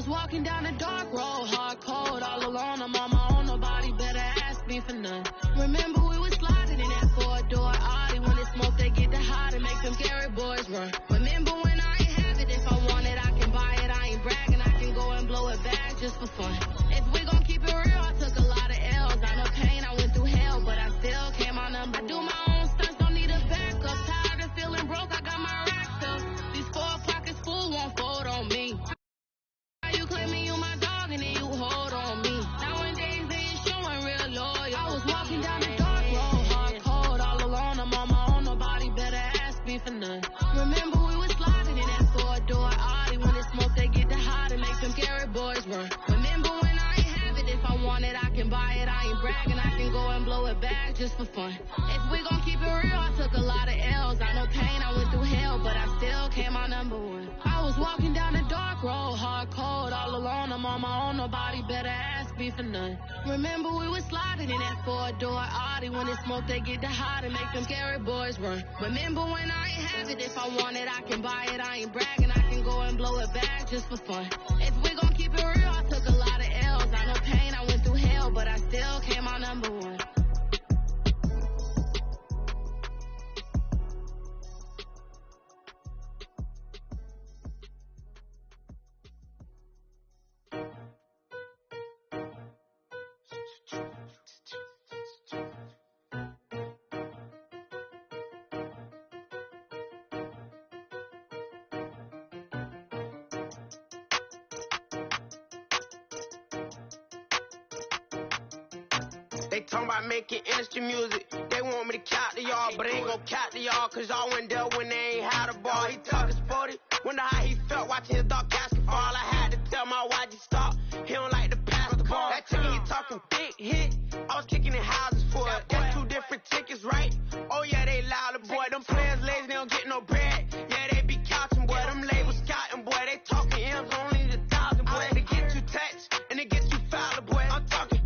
was walking down a dark road, hard cold, all alone. I'm on my own, nobody better ask me for none. Remember we was sliding in that four-door Audi. When it's smoke, they get the hot and make them scary boys run. Remember when I ain't have it, if I want it, I can buy it. I ain't bragging, I can go and blow it back just for fun. If we gon' keep it real, I took a lot of L's. I know pain, I went through hell, but I still came on number. I do my own stunts, don't need a backup. Tired of feeling broke, I got my racks up. These 4 pockets full won't fold on me. You claiming you my dog and then you hold on me. Nowadays they ain't showing real loyal. I was walking down the dark road, hard cold, all alone. I'm on my own, nobody better ask me for none. Remember we was sliding in that four-door Audi. When it's smoke, they get the hot and make them scary boys run. Remember when I ain't have it, if I want it, I can buy it. I ain't bragging, I can go and blow it back just for fun. If we gon' keep it real, I took a lot of L's. I know pain, I went through hell, but I still came out number 1. I was walking down the dark road, hard cold, all alone. I'm on my own, nobody better ask me for none. Remember we was sliding in that four-door Audi. When it's smoke, they get the hot and make them scary boys run. Remember when I ain't have it, if I want it, I can buy it. I ain't bragging, I can go and blow it back just for fun. If we gon' keep it real, I took a lot of L's. I know pain, I went through hell, but I still came out number 1. They talking about making industry music. They want me to count to y'all, but I ain't gon' count to y'all, cause y'all went there when they ain't had a ball. He talking sporty, wonder how he felt watching his dog casket fall. I had to tell my YG stop, he don't like to pass the ball. That chicken, he talking big hit, I was kicking in houses for it. That's 2 different tickets, right? Oh yeah, they louder, boy. Them players lazy, they don't get no bread. Yeah, they be couching, boy. Them labels scouting, boy. They talking M's, only the 1,000, boy. They get too touched, and they get too foul, boy. I'm talking,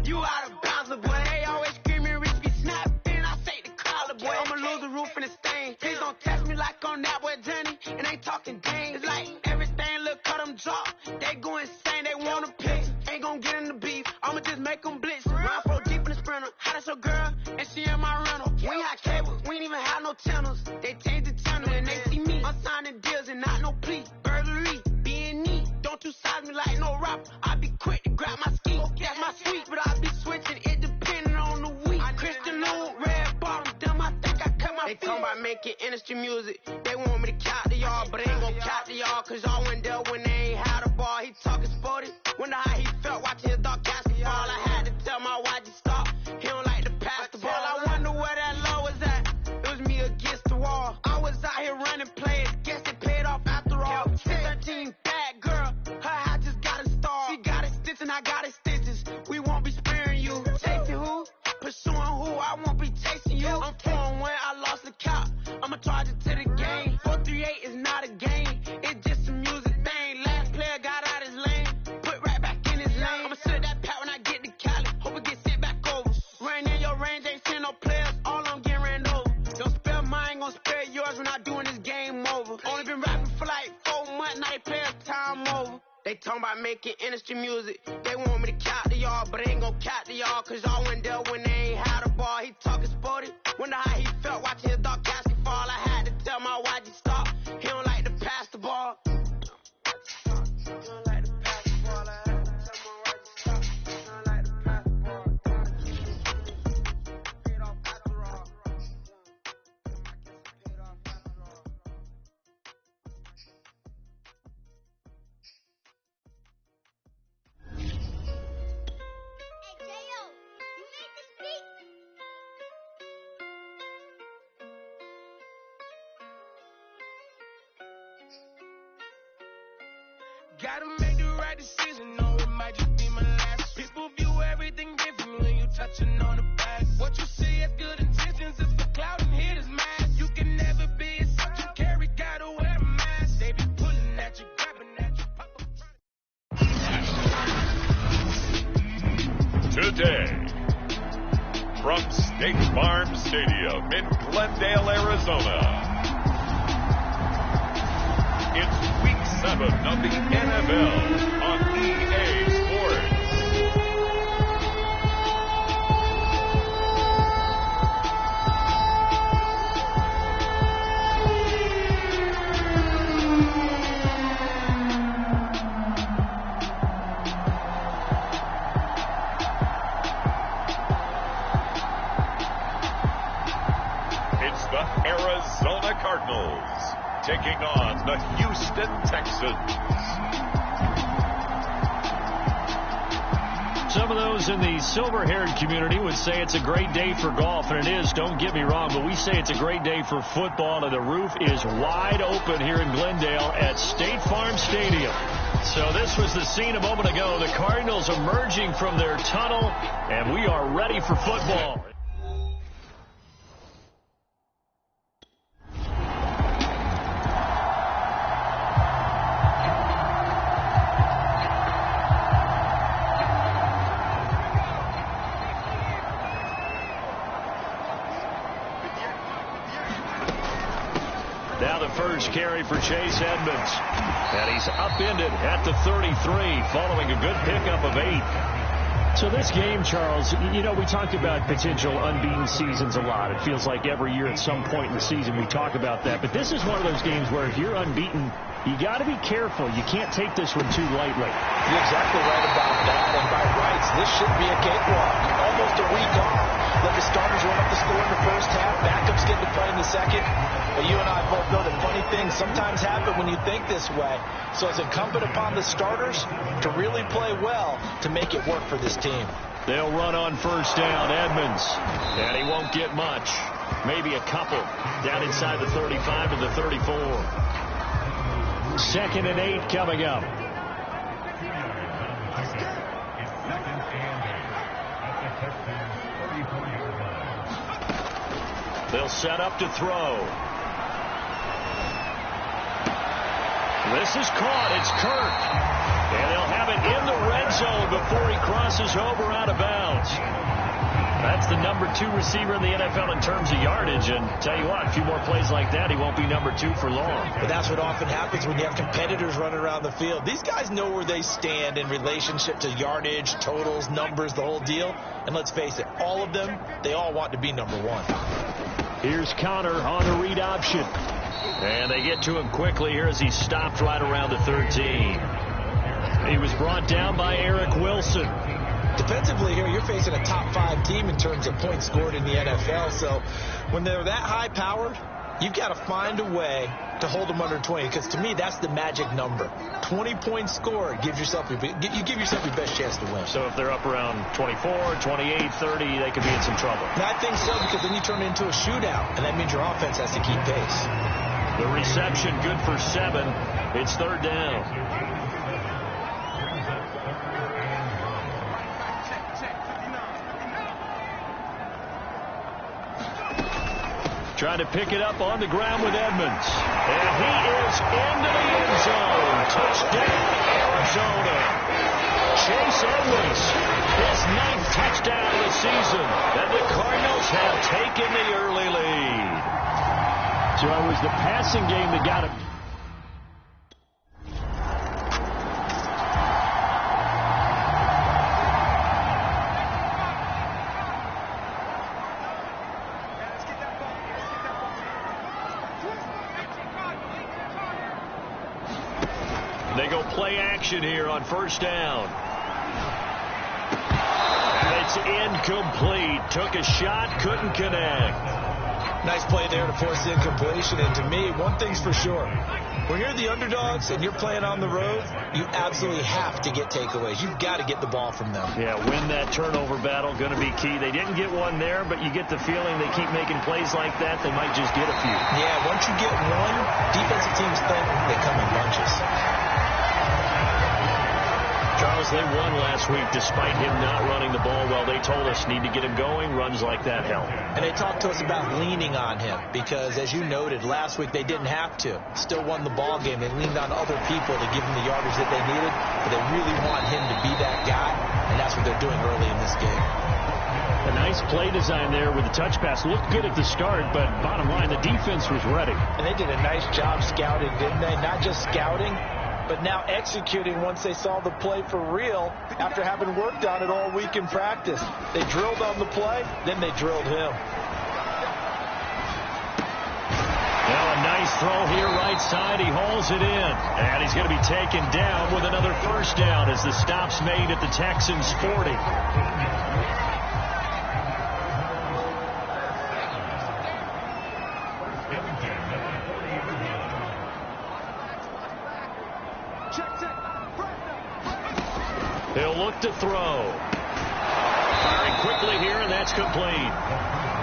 you out of bounds, boy. They always screaming, Rich be snapping. I say the collar, boy. I'ma lose the roof and the stain. Please don't test me like on that boy Johnny. And ain't talking dang. It's like everything look cut them drop. They go insane, they want a picture. Ain't gon' get in the beef. I'ma just make them blitz. Run 4 deep in the sprinter. How that's your girl? And she in my rental. We ain't had cable, we ain't even have no channels. They changed the channel and they see me. I'm signing deals and not no plea. Burglary, being neat. Don't you size me like no rapper. I be quick to grab my ski. That's my sweet, but I be switching. It depending on the week. Christian Lou, red bottom, damn, I think I cut my feet. They talking about making industry music. They want me to count to y'all, but I ain't gon' count to y'all, cause y'all went there when they ain't had a ball. He talking sporty, wonder how he felt watching his dog casket fall. I had to tell my YG stop, he don't like to pass the ball. I wonder where that low was at. It was me against the wall. I was out here running plays, guess it paid off after all. 13 bad girl, her hat just got a star. She got it stitched and I got it stitches. We won't be sparing you. Chasing who? Pursuing who? I won't be chasing you. I'm 4-1, I lost the count. I'ma charge it to the game. 438 is not a game. It's just a music thing. Last player got out his lane. Put right back in his lane. I'ma sit that pat when I get to Cali. Hope it get sent back over. Running in your range, ain't seen no players. All I'm getting ran over. Don't spare mine, gon' spare yours when I doing this game over. Only been rapping for like 4 months, now they play us time over. They talking about making industry music. They want me to count to y'all, but I ain't gon' count to y'all, cause y'all went there when they ain't had a ball. He talking sporty, wonder how he felt watching his dog casket fall. I had to tell my YG stop, he don't like to pass the ball. He don't like to pass the ball. I had to tell my YG stop, he don't like to pass the ball. Paid off after all. I guess it paid off after all. Gotta make the right decision, no, it might just be my last. People view everything different when you touching on the past. What you see as good intentions is the cloud and hit is mask. You can never be a such you carry, gotta wear a mask. They be pulling at you, grabbing at you, pop up. Today, from State Farm Stadium in Glendale, Arizona, it's Week 7 of the NFL. taking on the Houston Texans. Some of those in the silver-haired community would say it's a great day for golf, and it is, don't get me wrong, but we say it's a great day for football, and the roof is wide open here in Glendale at State Farm Stadium. So this was the scene a moment ago. The Cardinals emerging from their tunnel, and we are ready for football. Now the first carry for Chase Edmonds. And he's upended at the 33 following a good pickup of 8. So this game, Charles, you know, we talked about potential unbeaten seasons a lot. It feels like every year at some point in the season we talk about that. But this is one of those games where if you're unbeaten, you got to be careful. You can't take this one too lightly. You're exactly right about that. And by rights, this should be a cakewalk. Almost a week off. Let the starters run up the score in the first half. Backups get to play in the second. But you and I both know that funny things sometimes happen when you think this way. So it's incumbent upon the starters to really play well to make it work for this team. They'll run on first down, Edmonds. And he won't get much. Maybe a couple down inside the 35 and the 34. 2nd and 8 coming up. They'll set up to throw. This is caught. It's Kirk. And they'll have it in the red zone before he crosses over out of bounds. That's the number 2 receiver in the NFL in terms of yardage. And tell you what, a few more plays like that, he won't be number 2 for long. But that's what often happens when you have competitors running around the field. These guys know where they stand in relationship to yardage, totals, numbers, the whole deal. And let's face it, all of them, they all want to be number 1. Here's Connor on the read option. And they get to him quickly here as he stopped right around the 13. He was brought down by Eric Wilson. Defensively here, you're facing a top 5 team in terms of points scored in the NFL. So when they're that high-powered, you've got to find a way to hold them under 20. Because to me, that's the magic number. 20 points scored, you give yourself your best chance to win. So if they're up around 24, 28, 30, they could be in some trouble. And I think so, because then you turn it into a shootout, and that means your offense has to keep pace. The reception good for 7. It's 3rd down. Trying to pick it up on the ground with Edmonds. And he is into the end zone. Touchdown, Arizona. Chase Edmonds, his 9th touchdown of the season. And the Cardinals have taken the early lead. So it was the passing game that got him. They go play action here on first down. And it's incomplete. Took a shot, couldn't connect. Nice play there to force the incompletion. And to me, one thing's for sure. When you're the underdogs and you're playing on the road, you absolutely have to get takeaways. You've got to get the ball from them. Yeah, win that turnover battle, going to be key. They didn't get one there, but you get the feeling they keep making plays like that, they might just get a few. Yeah, once you get one, defensive teams think they come in bunches. Charles, they won last week despite him not running the ball well. They told us need to get him going. Runs like that help. And they talked to us about leaning on him because, as you noted, last week they didn't have to. Still won the ball game. They leaned on other people to give them the yardage that they needed, but they really want him to be that guy, and that's what they're doing early in this game. A nice play design there with the touch pass. Looked good at the start, but bottom line, the defense was ready. And they did a nice job scouting, didn't they? Not just scouting, but now executing once they saw the play for real after having worked on it all week in practice. They drilled on the play, then they drilled him. Now a nice throw here right side. He hauls it in. And he's going to be taken down with another first down as the stop's made at the Texans' 40. He'll look to throw. Firing quickly here, and that's complete.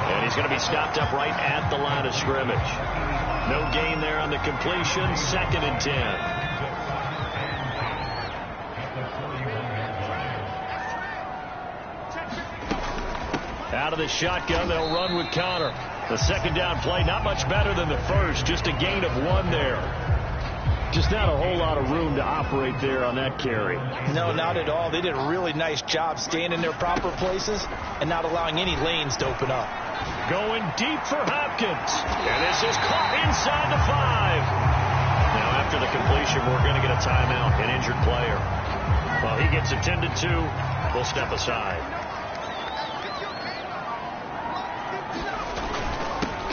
And he's going to be stopped up right at the line of scrimmage. No gain there on the completion. 2nd and 10. Out of the shotgun, they'll run with Connor. The 2nd down play, not much better than the first. Just a gain of 1 there. Just not a whole lot of room to operate there on that carry. No, not at all. They did a really nice job staying in their proper places and not allowing any lanes to open up. Going deep for Hopkins. And this is caught inside the 5. Now, after the completion, we're going to get a timeout, an injured player. While he gets attended to, we'll step aside.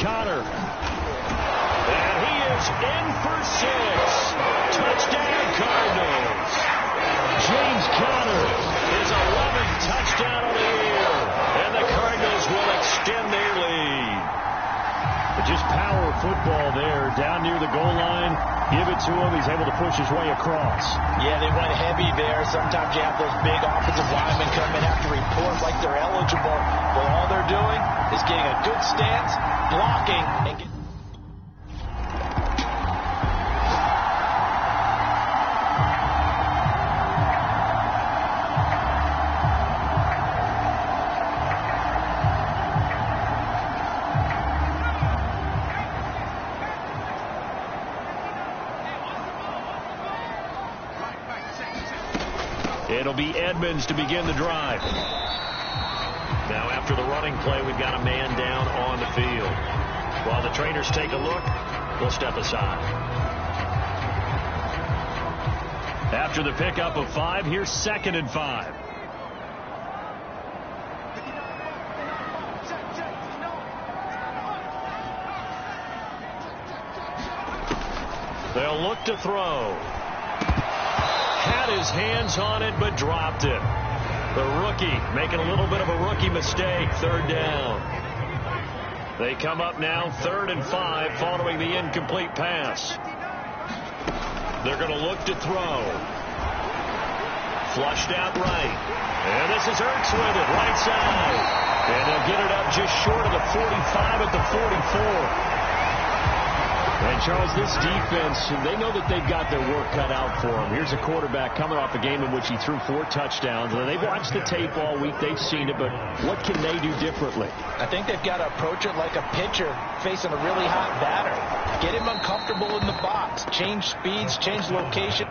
Connor. And he is in for 6. Touchdown, Cardinals. James Conner is 11th touchdown of the year. And the Cardinals will extend their lead. But just power of football there, down near the goal line. Give it to him. He's able to push his way across. Yeah, they went heavy there. Sometimes you have those big offensive linemen come in after report like they're eligible. But all they're doing is getting a good stance, blocking, and getting... It'll be Edmonds to begin the drive. Now, after the running play, we've got a man down on the field. While the trainers take a look, we'll step aside. After the pickup of 5, here's 2nd and 5. They'll look to throw. Had his hands on it, but dropped it. The rookie making a little bit of a rookie mistake. 3rd down. They come up now 3rd and 5 following the incomplete pass. They're going to look to throw. Flushed out right. And this is Ertz with it, right side. And they'll get it up just short of the 45 at the 44. And, Charles, this defense, they know that they've got their work cut out for them. Here's a quarterback coming off a game in which he threw 4 touchdowns. And they've watched the tape all week. They've seen it, but what can they do differently? I think they've got to approach it like a pitcher facing a really hot batter. Get him uncomfortable in the box. Change speeds, change location.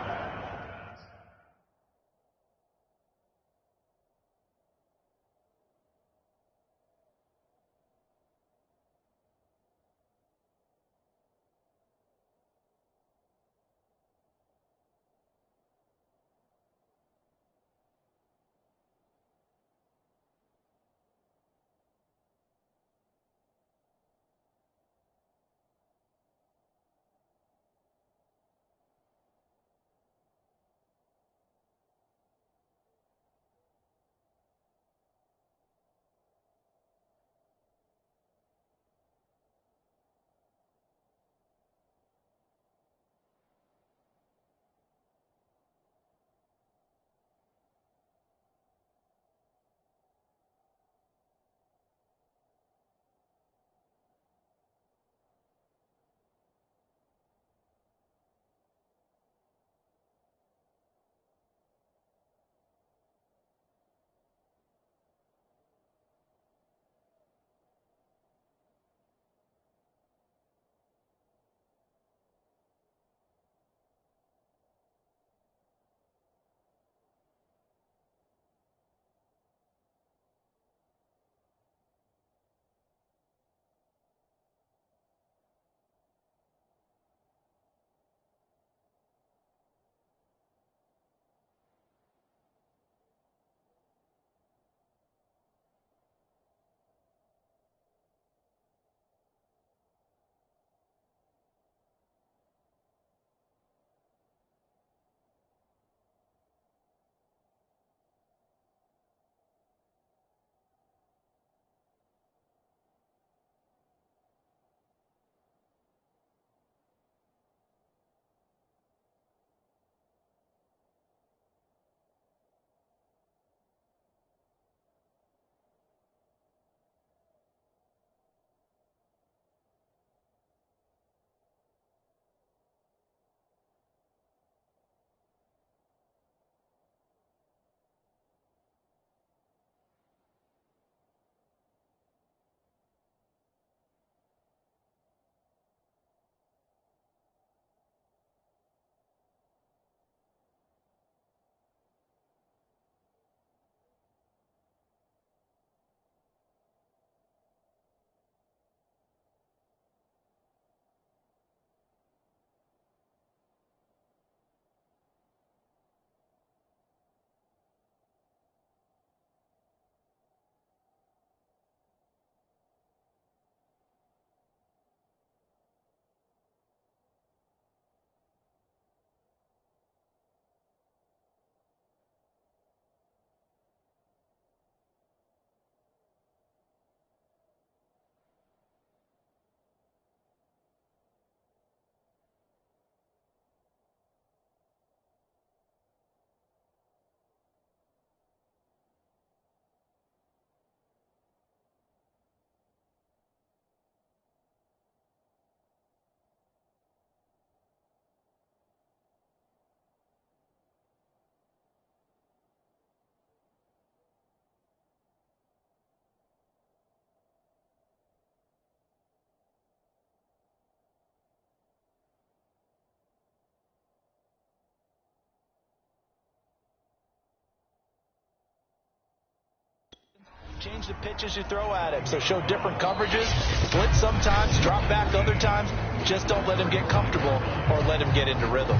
Change the pitches you throw at him. So show different coverages, blitz sometimes, drop back other times. Just don't let him get comfortable or let him get into rhythm.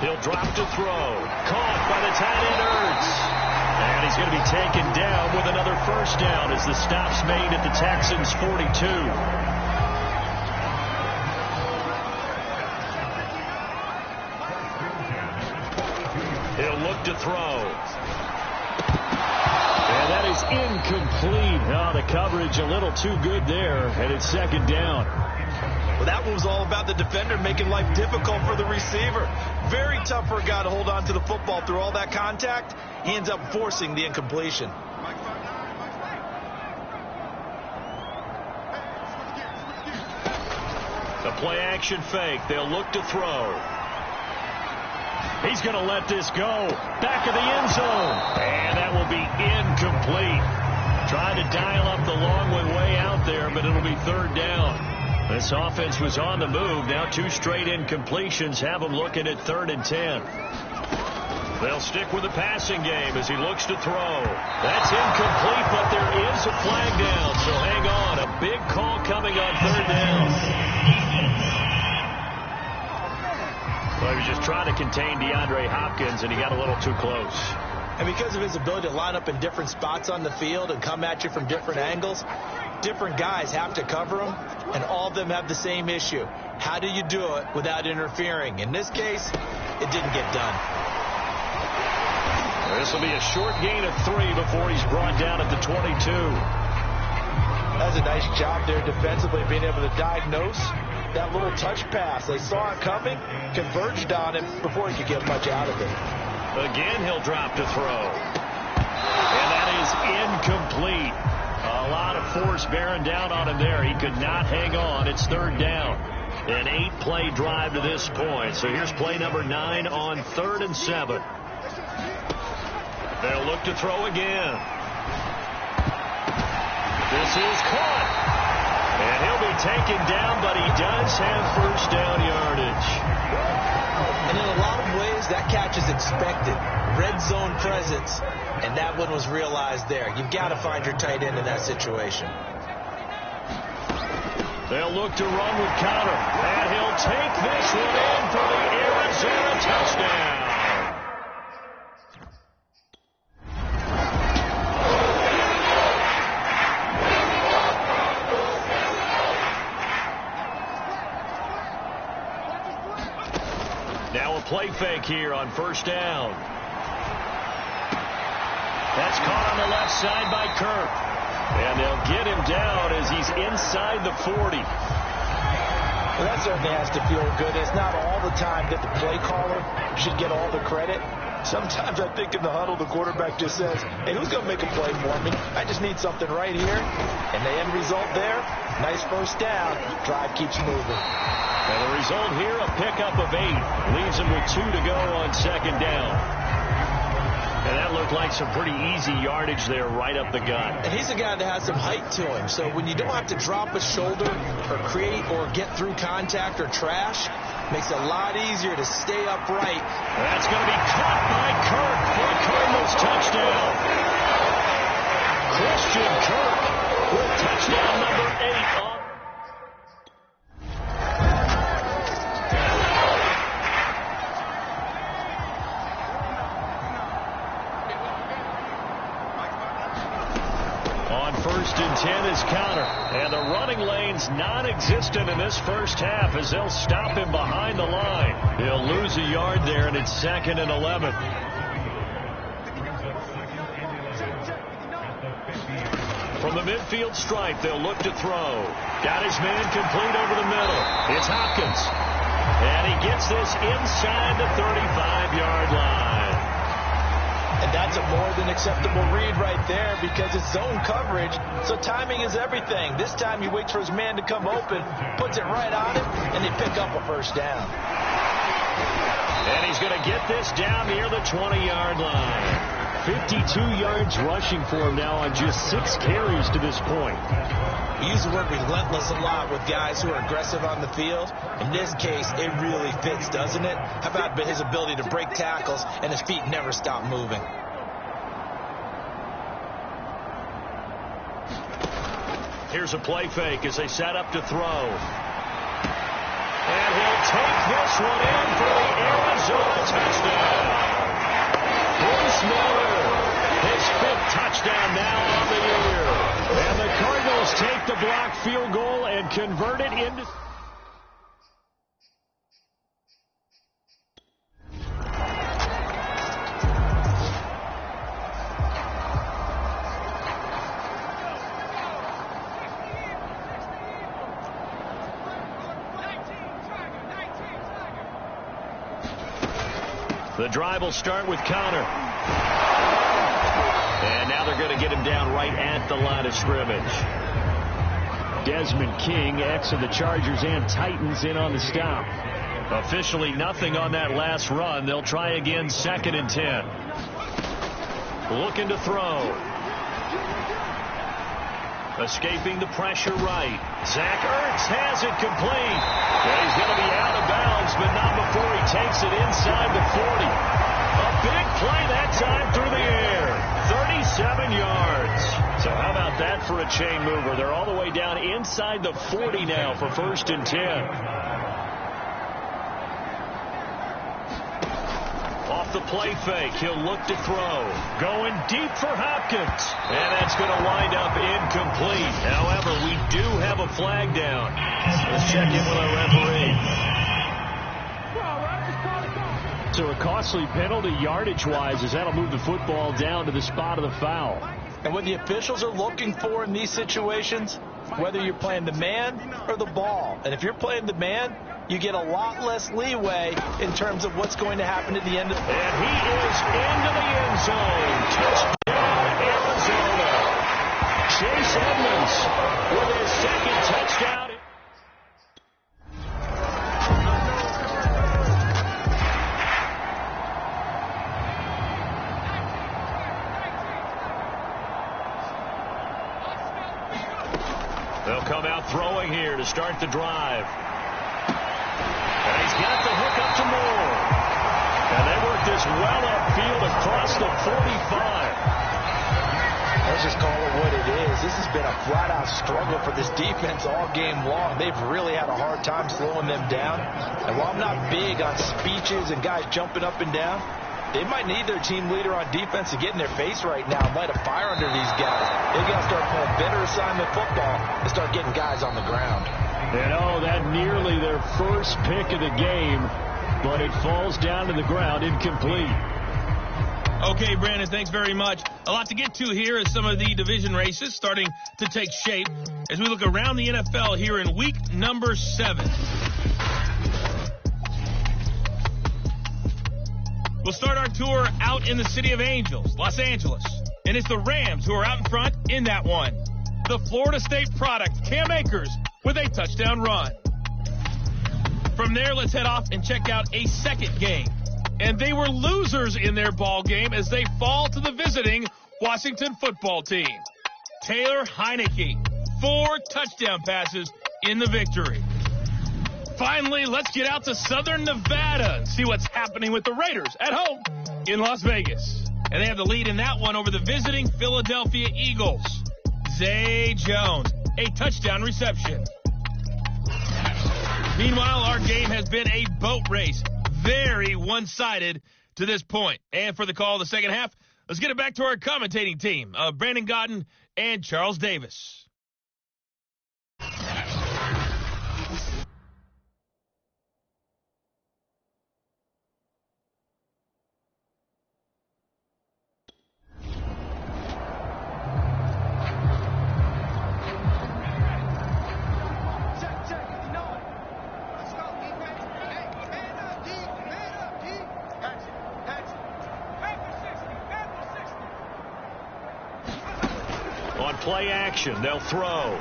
He'll drop to throw. Caught by the tight end, Ertz. And he's going to be taken down with another first down as the stop's made at the Texans' 42. He'll look to throw. And that is incomplete. Oh, the coverage a little too good there, and it's second down. Well, that one was all about the defender making life difficult for the receiver. Very tough for a guy to hold on to the football through all that contact. He ends up forcing the incompletion. The play action fake. They'll look to throw. He's going to let this go. Back of the end zone. And that will be incomplete. Trying to dial up the long way out there, but it'll be third down. This offense was on the move. Now 2 straight incompletions have them looking at 3rd and 10. They'll stick with the passing game as he looks to throw. That's incomplete, but there is a flag down, so hang on. A big call coming on 3rd down. Well, he was just trying to contain DeAndre Hopkins, and he got a little too close. And because of his ability to line up in different spots on the field and come at you from different angles, different guys have to cover him, and all of them have the same issue. How do you do it without interfering? In this case, it didn't get done. This will be a short gain of 3 before he's brought down at the 22. That's a nice job there defensively, being able to diagnose that little touch pass. They saw it coming, converged on him before he could get much out of it. Again, he'll drop to throw. And that is incomplete. A lot of force bearing down on him there. He could not hang on. It's 3rd down. An 8-play drive to this point. So here's play number 9 on 3rd and 7. They'll look to throw again. This is caught. And he'll be taken down, but he does have first down yardage. And in a lot of ways, that catch is expected. Red zone presence, and that one was realized there. You've got to find your tight end in that situation. They'll look to run with Conner, and he'll take this one in for the Arizona touchdown. Now a play fake here on first down. That's caught on the left side by Kirk. And they'll get him down as he's inside the 40. Well, that certainly has to feel good. It's not all the time that the play caller should get all the credit. Sometimes I think in the huddle, the quarterback just says, hey, who's going to make a play for me? I just need something right here. And the end result there, nice first down. Drive keeps moving. And the result here, a pickup of 8. Leaves him with 2 to go on second down. And that looked like some pretty easy yardage there right up the gut. And he's a guy that has some height to him. So when you don't have to drop a shoulder or create or get through contact or trash, makes it a lot easier to stay upright. That's going to be caught by Kirk for a Cardinals touchdown. Christian Kirk with touchdown number 8 on. First and 10 is Conner. And the running lane's non-existent in this first half as they'll stop him behind the line. He'll lose a yard there, and it's 2nd and 11. From the midfield stripe, they'll look to throw. Got his man complete over the middle. It's Hopkins. And he gets this inside the 35-yard line. And that's a more than acceptable read right there because it's zone coverage, so timing is everything. This time he waits for his man to come open, puts it right on him, and they pick up a first down. And he's going to get this down near the 20-yard line. 52 yards rushing for him now on just 6 carries to this point. We use the word relentless a lot with guys who are aggressive on the field. In this case, it really fits, doesn't it? How about his ability to break tackles and his feet never stop moving? Here's a play fake as they set up to throw. And he'll take this one in for the Arizona touchdown. Bruce Miller, his 5th touchdown now on the year. And the Cardinals take the blocked field goal and convert it into... The drive will start with Connor. And now they're going to get him down right at the line of scrimmage. Desmond King, ex of the Chargers and Titans, in on the stop. Officially nothing on that last run. They'll try again, 2nd and 10. Looking to throw. Escaping the pressure right. Zach Ertz has it complete. And he's going to be out of bounds, but not before he takes it inside the 40. A big play that time through the air. 37 yards. So how about that for a chain mover? They're all the way down inside the 40 now for 1st and 10. Off the play fake, he'll look to throw. Going deep for Hopkins. And that's going to wind up incomplete. However, we do have a flag down. Let's check in with our referee. So a costly penalty yardage-wise, as that'll move the football down to the spot of the foul. And what the officials are looking for in these situations, whether you're playing the man or the ball. And if you're playing the man, you get a lot less leeway in terms of what's going to happen at the end of the... And he is into the end zone. Touchdown, Arizona. Chase Edmonds with his 2nd touchdown. They'll come out throwing here to start the drive. And he's got the hook up to Moore. And they work this well upfield across the 45. Let's just call it what it is. This has been a flat-out struggle for this defense all game long. They've really had a hard time slowing them down. And while I'm not big on speeches and guys jumping up and down, they might need their team leader on defense to get in their face right now and light a fire under these guys. They've got to start playing better assignment football and start getting guys on the ground. And that nearly their first pick of the game, but it falls down to the ground incomplete. Okay, Brandon, thanks very much. A lot to get to here as some of the division races starting to take shape as we look around the NFL here in week number 7. We'll start our tour out in the City of Angels, Los Angeles. And it's the Rams who are out in front in that one. The Florida State product, Cam Akers, with a touchdown run. From there, let's head off and check out a second game. And they were losers in their ball game as they fall to the visiting Washington football team. Taylor Heineke, 4 touchdown passes in the victory. Finally, let's get out to Southern Nevada and see what's happening with the Raiders at home in Las Vegas. And they have the lead in that one over the visiting Philadelphia Eagles. Zay Jones, a touchdown reception. Meanwhile, our game has been a boat race. Very one-sided to this point. And for the call of the second half, let's get it back to our commentating team of Brandon Godden and Charles Davis. Play action. They'll throw.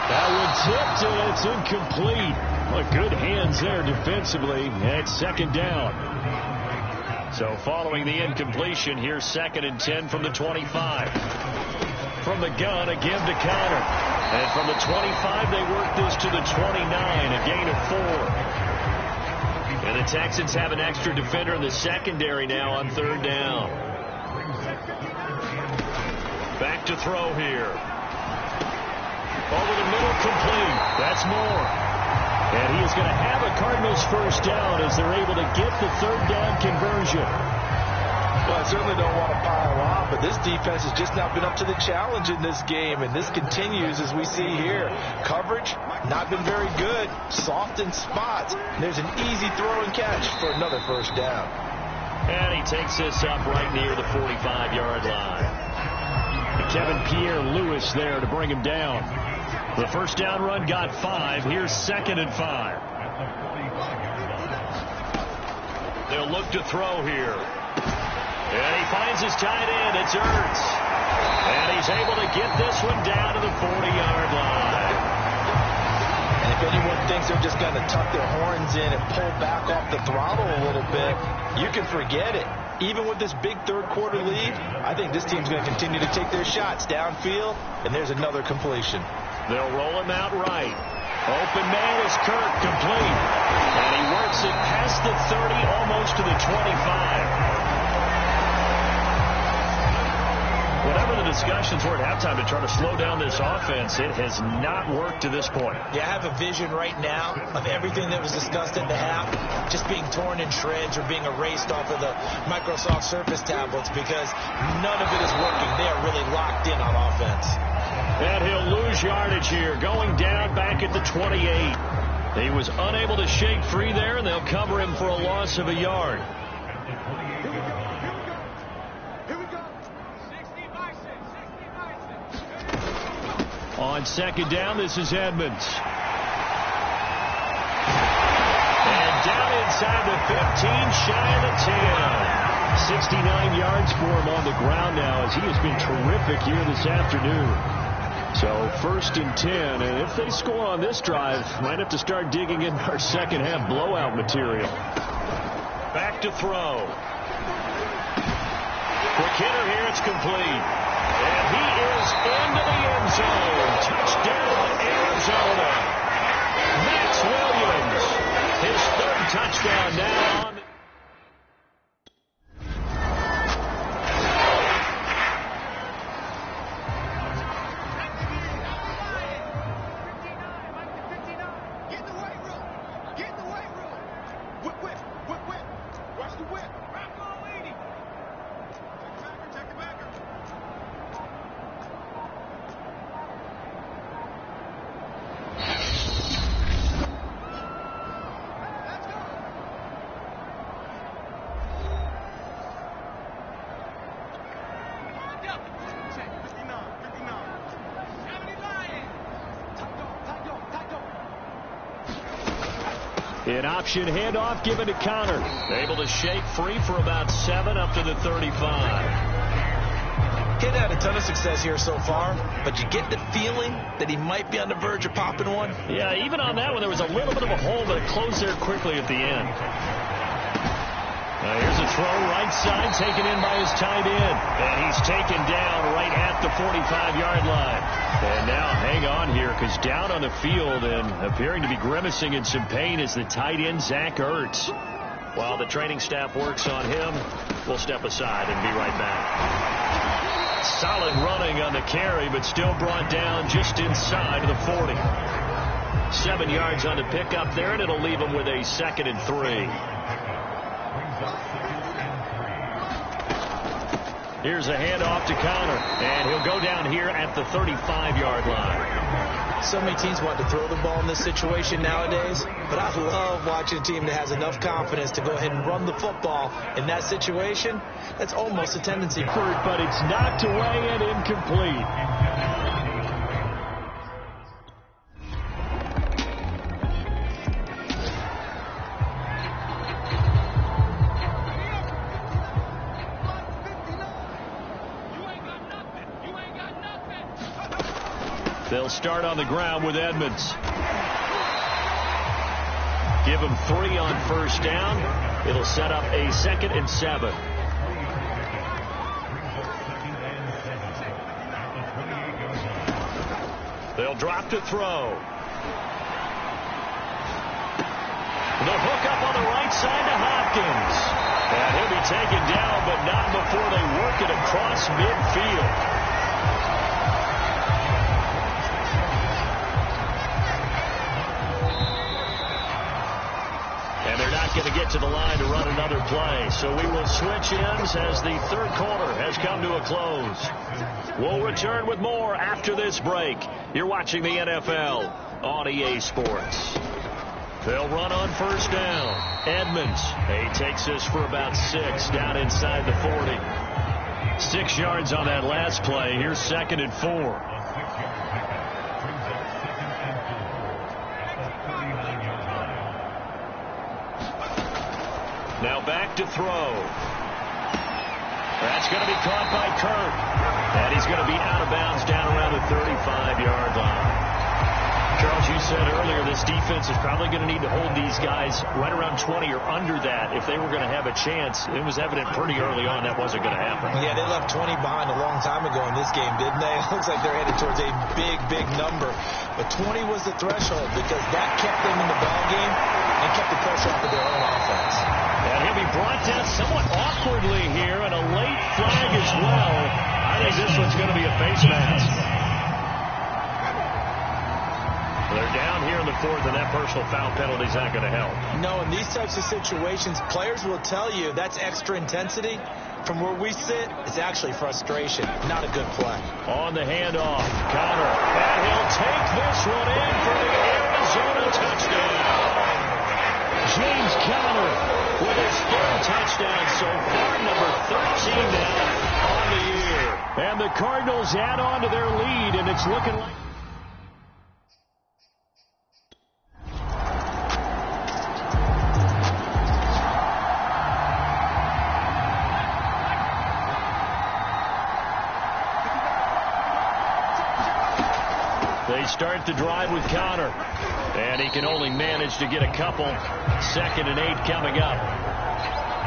That one tipped, and it's incomplete. But good hands there defensively at 2nd down. So following the incompletion, here's 2nd and 10 from the 25. From the gun, a give to counter. And from the 25, they work this to the 29, a gain of 4. And the Texans have an extra defender in the secondary now on 3rd down. Back to throw here. Over the middle, complete. That's more. And he is going to have a Cardinals first down as they're able to get the 3rd down conversion. Well, I certainly don't want to pile on, but this defense has just not been up to the challenge in this game, and this continues as we see here. Coverage, not been very good. Soft in spots. There's an easy throw and catch for another first down. And he takes this up right near the 45-yard line. Kevin Pierre-Louis there to bring him down. The first down run got 5. Here's 2nd and 5. They'll look to throw here. And he finds his tight end. It's Ertz. And he's able to get this one down to the 40-yard line. And if anyone thinks they're just going to tuck their horns in and pull back off the throttle a little bit, you can forget it. Even with this big third-quarter lead, I think this team's going to continue to take their shots downfield, and there's another completion. They'll roll him out right. Open man is Kirk, complete. And he works it past the 30, almost to the 25. Whatever the discussions were at halftime to try to slow down this offense, it has not worked to this point. Yeah, I have a vision right now of everything that was discussed at the half just being torn in shreds or being erased off of the Microsoft Surface tablets because none of it is working. They are really locked in on offense. And he'll lose yardage here, going down back at the 28. He was unable to shake free there, and they'll cover him for a loss of a yard. On 2nd down, this is Edmonds. And down inside the 15, shy of the 10. 69 yards for him on the ground now as he has been terrific here this afternoon. So 1st and 10, and if they score on this drive, might have to start digging in our second half blowout material. Back to throw. Quick hitter here, it's complete. And he is into the end zone. Touchdown, Arizona. Max Williams, his 3rd touchdown now. An option handoff given to Connor. Able to shake free for about 7 up to the 35. Kid had a ton of success here so far, but you get the feeling that he might be on the verge of popping one. Yeah, even on that one, there was a little bit of a hole, but it closed there quickly at the end. Here's a throw right side, taken in by his tight end. And he's taken down right at the 45-yard line. And now hang on here, because down on the field and appearing to be grimacing in some pain is the tight end, Zach Ertz. While the training staff works on him, we'll step aside and be right back. Solid running on the carry, but still brought down just inside of the 40. 7 yards on the pickup there, and it'll leave him with a 2nd and 3. Here's a handoff to Connor, and he'll go down here at the 35-yard line. So many teams want to throw the ball in this situation nowadays, but I love watching a team that has enough confidence to go ahead and run the football in that situation. That's almost a tendency. But it's knocked away and incomplete. They'll start on the ground with Edmonds. Give him 3 on first down. It'll set up a 2nd and 7. They'll drop to throw. The hook up on the right side to Hopkins. And he'll be taken down, but not before they work it across midfield. And they're not going to get to the line to run another play. So we will switch ends as the third quarter has come to a close. We'll return with more after this break. You're watching the NFL on EA Sports. They'll run on first down. Edmonds. He takes this for about 6 down inside the 40. 6 yards on that last play. Here's 2nd and 4. Now back to throw. That's going to be caught by Kirk. And he's going to be out of bounds down around the 35-yard line. Charles, you said earlier this defense is probably going to need to hold these guys right around 20 or under that if they were going to have a chance. It was evident pretty early on that wasn't going to happen. Yeah, they left 20 behind a long time ago in this game, didn't they? It looks like they're headed towards a big, big number. But 20 was the threshold because that kept them in the ball game and kept the pressure off of their own offense. And he'll be brought down somewhat awkwardly here, and a late flag as well. I think this one's going to be a face mask. They're down here in the 4th, and that personal foul penalty is not going to help. No, in these types of situations, players will tell you that's extra intensity. From where we sit, it's actually frustration, not a good play. On the handoff, Connor, and he'll take this one in for the Arizona touchdown. James Conner with his 3rd touchdown so far, number 13 now on the year. And the Cardinals add on to their lead, and it's looking like... They start the drive with Connor, and he can only manage to get a couple. 2nd and 8 coming up.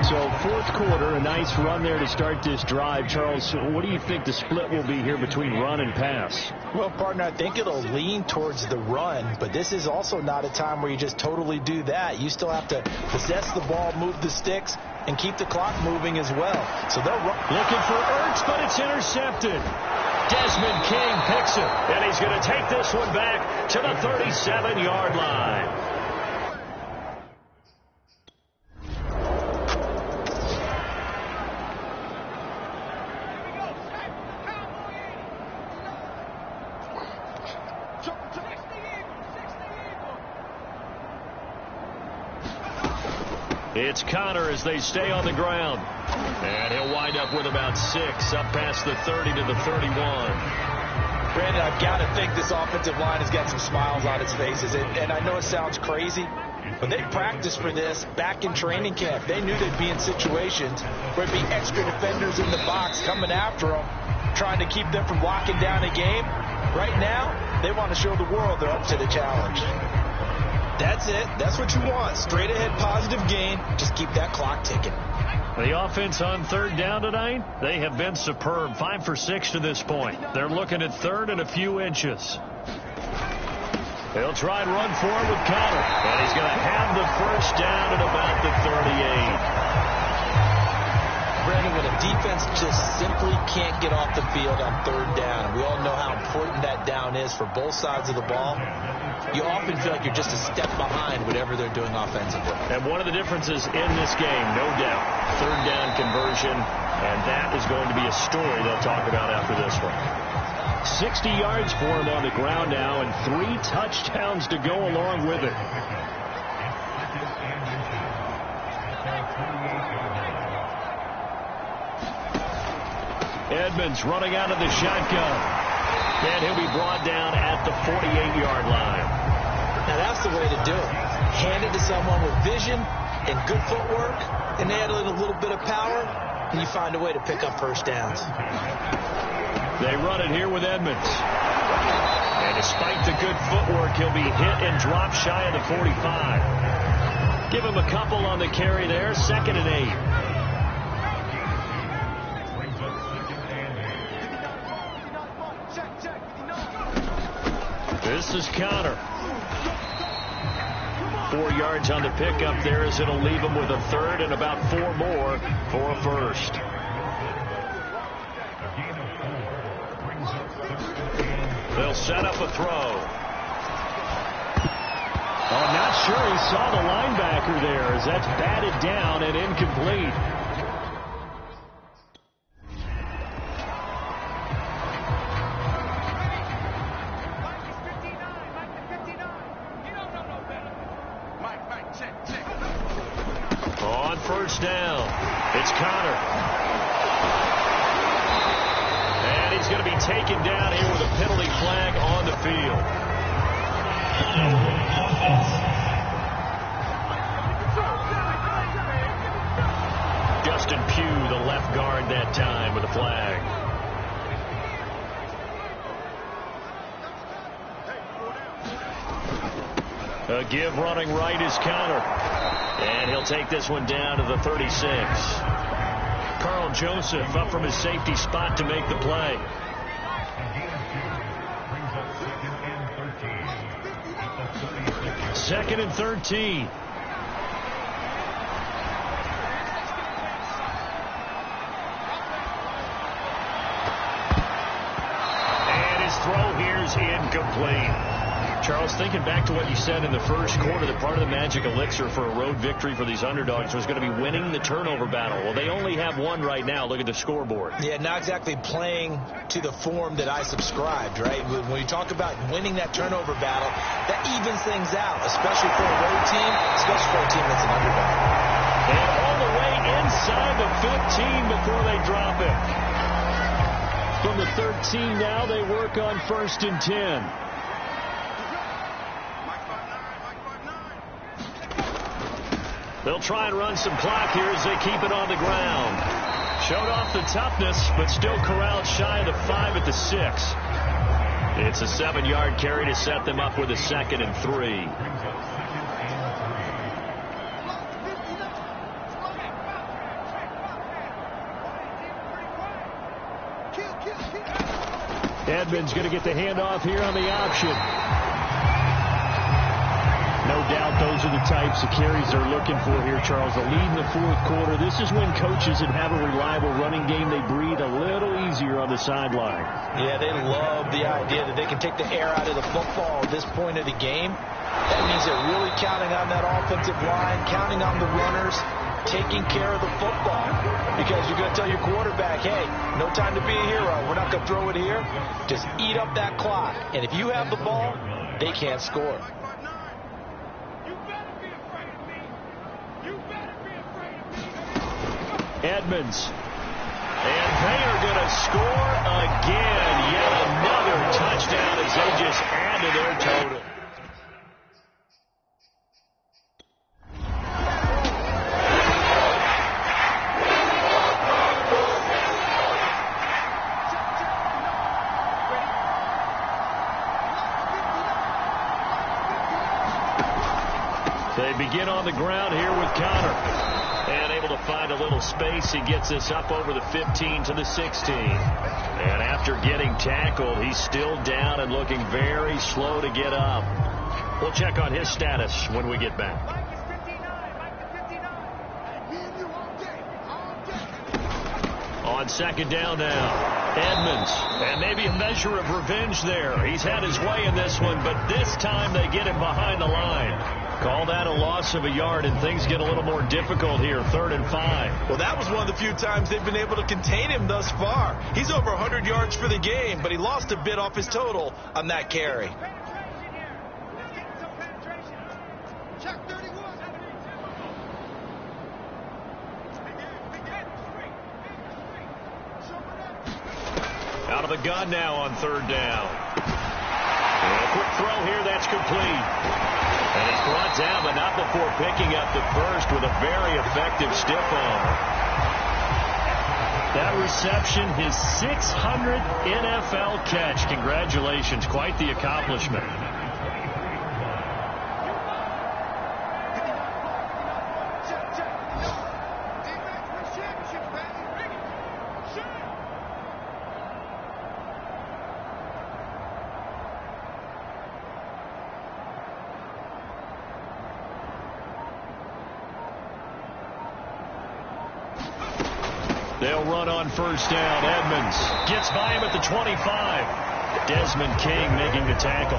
So 4th quarter, a nice run there to start this drive. Charles, what do you think the split will be here between run and pass? Well, partner, I think it'll lean towards the run, but this is also not a time where you just totally do that. You still have to possess the ball, move the sticks, and keep the clock moving as well. So they'll run. Looking for Ertz, but it's intercepted. Desmond King picks it, and he's going to take this one back to the 37-yard line. It's Connor as they stay on the ground. And he'll wind up with about 6 up past the 30 to the 31. Brandon, I've got to think this offensive line has got some smiles on its faces. And I know it sounds crazy, but they practiced for this back in training camp. They knew they'd be in situations where there'd be extra defenders in the box coming after them, trying to keep them from locking down a game. Right now, they want to show the world they're up to the challenge. That's it. That's what you want. Straight ahead positive gain. Just keep that clock ticking. The offense on 3rd down tonight, they have been superb. 5 for 6 to this point. They're looking at 3rd and a few inches. They'll try and run forward with Connor. And he's going to have the first down at about the 38. Brandon, when a defense just simply can't get off the field on 3rd down, and we all know how important that down is for both sides of the ball, you often feel like you're just a step behind whatever they're doing offensively. And one of the differences in this game, no doubt, 3rd down conversion, and that is going to be a story they'll talk about after this one. 60 yards for him on the ground now, and 3 touchdowns to go along with it. Edmonds running out of the shotgun. And he'll be brought down at the 48-yard line. Now that's the way to do it. Hand it to someone with vision and good footwork, and add a little bit of power, and you find a way to pick up first downs. They run it here with Edmonds. And despite the good footwork, he'll be hit and dropped shy of the 45. Give him a couple on the carry there. 2nd and 8. This is Connor. 4 yards on the pickup there as it'll leave him with a 3rd and about 4 more for a 1st. They'll set up a throw. Oh, not sure he saw the linebacker there as that's batted down and incomplete. On 1st down, it's Connor. And he's going to be taken down here with a penalty flag on the field. Justin Pugh, the left guard that time with a flag. A give running right is Connor. And he'll take this one down to the 36. Carl Joseph up from his safety spot to make the play. Second and 13. And his throw here's incomplete. Charles, thinking back to what you said in the first quarter, that part of the magic elixir for a road victory for these underdogs was going to be winning the turnover battle. Well, they only have one right now. Look at the scoreboard. Yeah, not exactly playing to the form that I subscribed, right? When you talk about winning that turnover battle, that evens things out, especially for a road team, especially for a team that's an underdog. And all the way inside the 15 before they drop it. From the 13 now, they work on 1st and 10. They'll try and run some clock here as they keep it on the ground. Showed off the toughness, but still corralled shy of the 5 at the 6. It's a 7-yard carry to set them up with a 2nd and 3. Edmonds going to get the handoff here on the option. No doubt those are the types of carries they're looking for here, Charles. A lead in the 4th quarter. This is when coaches that have a reliable running game, they breathe a little easier on the sideline. Yeah, they love the idea that they can take the air out of the football at this point of the game. That means they're really counting on that offensive line, counting on the runners, taking care of the football. Because you're going to tell your quarterback, hey, no time to be a hero. We're not going to throw it here. Just eat up that clock. And if you have the ball, they can't score. Edmonds. And they are going to score again. Yet another touchdown as they just add to their total. They begin on the ground here with Connor. And able to find a little space, he gets this up over the 15 to the 16. And after getting tackled, he's still down and looking very slow to get up. We'll check on his status when we get back. On 2nd down now. Edmonds, and maybe a measure of revenge there. He's had his way in this one, but this time they get him behind the line. Call that a loss of a yard, and things get a little more difficult here, 3rd and 5. Well, that was one of the few times they've been able to contain him thus far. He's over 100 yards for the game, but he lost a bit off his total on that carry. Out of the gun now on 3rd down. And a quick throw here, that's complete. And he's brought down, but not before picking up the first with a very effective stiff arm. That reception, his 600th NFL catch. Congratulations, quite the accomplishment. They'll run on first down. Edmonds gets by him at the 25. Desmond King making the tackle.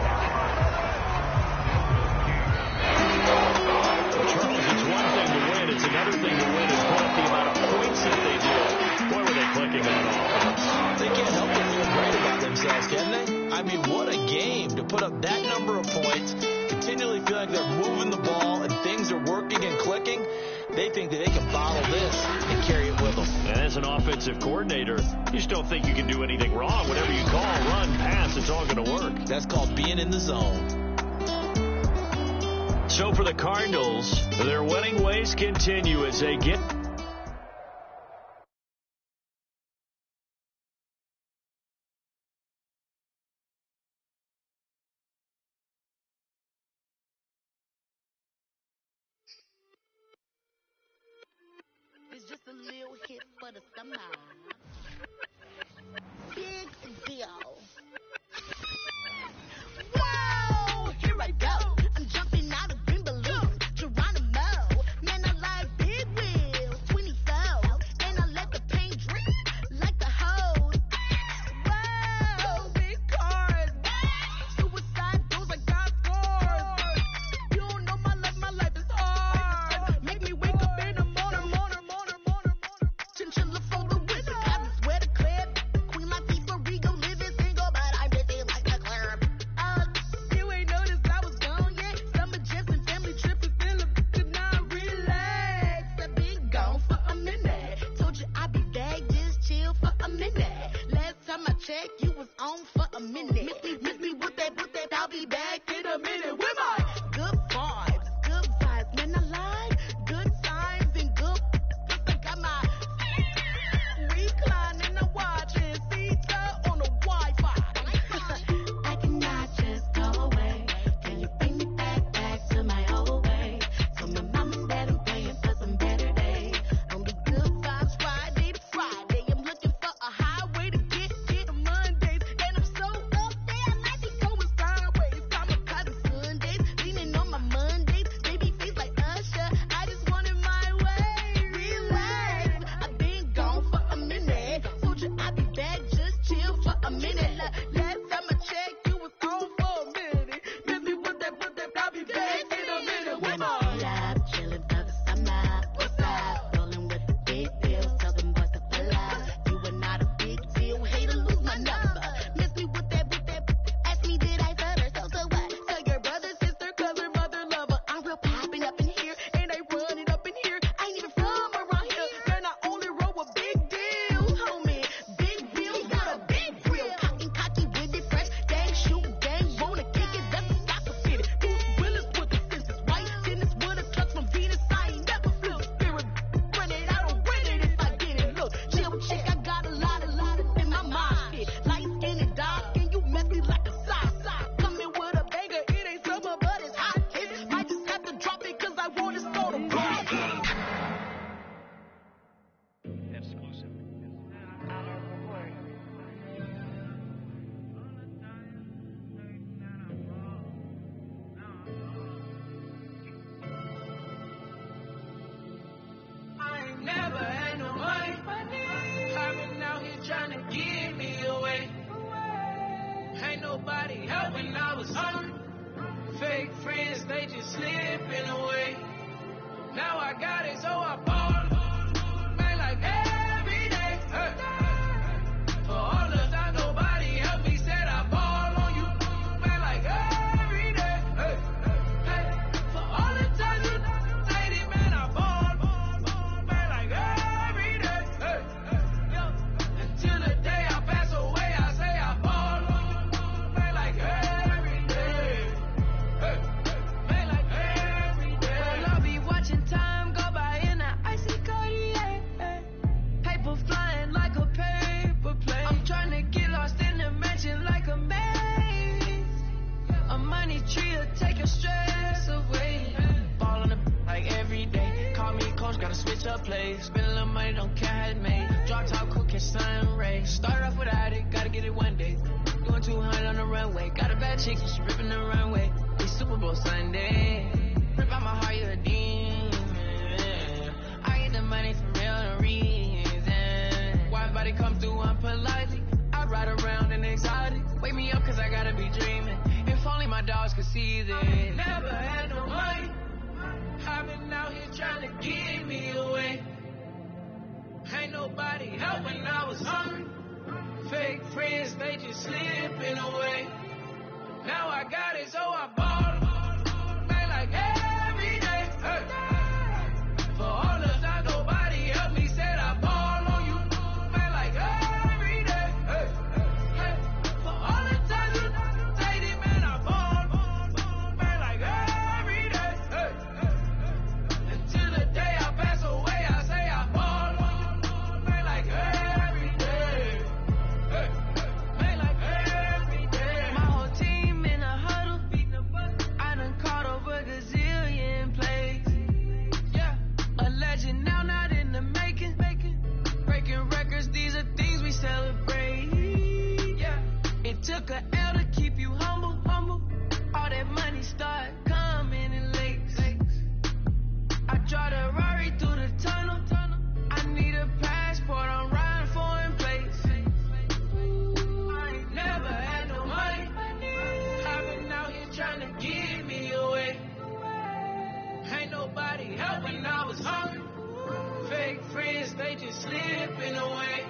Charles, it's one thing to win. It's another thing to win is put up the amount of points that they did. Boy, were they clicking on offense. They can't help but feel great about themselves, can they? I mean, what a game to put up that number of points, continually feel like they're moving the ball and things are working and clicking. They think that they can follow this and carry it with them. And as an offensive coordinator, you just don't think you can do anything wrong. Whatever you call, run, pass, it's all going to work. That's called being in the zone. So for the Cardinals, their winning ways continue as they get... It's just a little hit for the summer. Big deal. Whoa, here I go. I'm jumping out of green balloons. Geronimo, man, I like big wheels. 24, and I let the paint drip like the hose. Whoa, big cars. Suicide doors, I got scores. You don't know my life is hard. Make me wake up in the morning. Chinchilla for the wizard, I just wear the clip. Queen Latifah, Rigo, living single, but I'm busy like a club. You ain't noticed I was gone yet. Summer jets and family trip is still could not relax. I've been gone for a minute. Told you I'd be back, just chill for a minute. Last time I checked, you was on for a minute. Miss me with that, I'll be back in a minute. Where my good vibes, man, I like good times and good. I got my reclining and watching Sita on the Wi-Fi. I cannot just go away. Can you bring me back to my old way? So my mom and dad, I'm praying for some better days. On the good vibes Friday to Friday. I'm looking for a highway to get to Mondays. And I'm so up there, I might be going sideways. I'm cutting Sundays, leaning on my Mondays. Baby face like Usher, I just want it my way. Relax, I've been gone for a minute. Told you I'd be back, just chill for a minute. Last time I checked, you was on for a minute. Miss me with that, I'll be back in a minute. What's up? Chilling for the summer. What's up? Rolling with the big deals, tell them boys to pull up. You are not a big deal, hate to lose my number. Miss me with that, ask me did I stutter, so what? Tell your brother, sister, cousin, mother, lover. I'm real popping up in here, and I run it up in here. I ain't even from around here, man, I only roll with big deals, homie. Big wheels, got a big grill. Cocky with it, fresh, gang, shoot, gang, wanna kick it, that's a soccer fitted. Bruce Willis with the senses, white tennis with a truck from Venus. I ain't never feel spirit. Run it, I don't rent it if I get it. Look, chill chick, I got a lot in my mind. Shit, light skin and dark, and you messy like a sock. Coming with a banger, it ain't summer, but it's hot. Might just have to drop it, cause I want to start a block. Exclusive. I ain't never had no money. I've been out here trying to give me away. Ain't nobody helping, I was hungry. Fake friends, they just slipping away. Now I got it, so I ball. Man, like every day. Hey. For all the time nobody helped me, said I ball on you. Man, like every day. Hey. Hey. For all the times you say it, man, I ball. Man, like every day. Hey. Yo. Until the day I pass away, I say I ball. Man, like every day. Hey. Man, like every day. Well, I'll be watching time go by in an icy Cartier. Paper flying like a paper plane. I'm trying to get lost in the mansion like a maze. A money tree will take your stress away. Ball on the like every day. Call me coach, gotta switch up plays. Spend a little money, don't care how it made. Drop top, cool, catch sun rays. Start off without it, gotta get it one day. Doing 200 on the runway. Got a bad chick, so she ripping the runway. It's Super Bowl Sunday. Rip out my heart, you're a demon. I get the money for real, no reason. either. Never had no money. I've been out here trying to give me away. Ain't nobody helping, I was hungry. Fake friends, they just slipping away. Now I got it, so I bought them. Man, like every day. Hey. For all the time nobody helped me, said I ball on you. Man, like every day. Hey. Hey. For all the times you dated, man, I ball. Man, like every day. Hey. Until the day I pass away, I say I ball on you. Man, like every day. Hey. Man, like every day. My whole team in a huddle. I done caught over a gazillion plays. Yeah, a legend now, not in the making. Breaking records, these are things we celebrate. Yeah, it took a L to keep you humble. All that money start coming in lakes. I draw the Rwby through the tunnel. I need a passport, I'm riding foreign plates. I ain't never had no money. I've been out here trying to give me away. Ain't nobody helping, I was hungry. Fake friends, they just slipping away.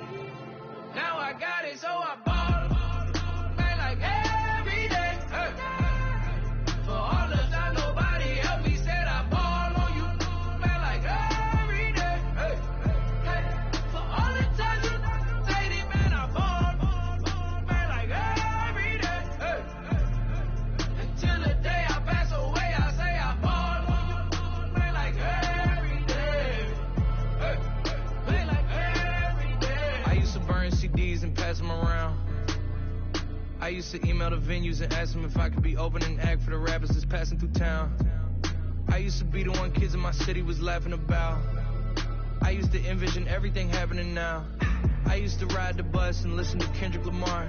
Now I got it, so I bought them. Man, like every day. Hey. For all the time nobody helped me, said I ball on you. Man, like every day. Hey. Hey. For all the times you dated, man, I ball. Man, like every day. Hey. Until the day I pass away, I say I ball on you. Man, like every day. Hey. Man, like every day. I used to burn CDs and pass them around. I used to email the venues and ask them if I could be opening act for the rappers that's passing through town. I used to be the one kids in my city was laughing about. I used to envision everything happening now. I used to ride the bus and listen to Kendrick Lamar.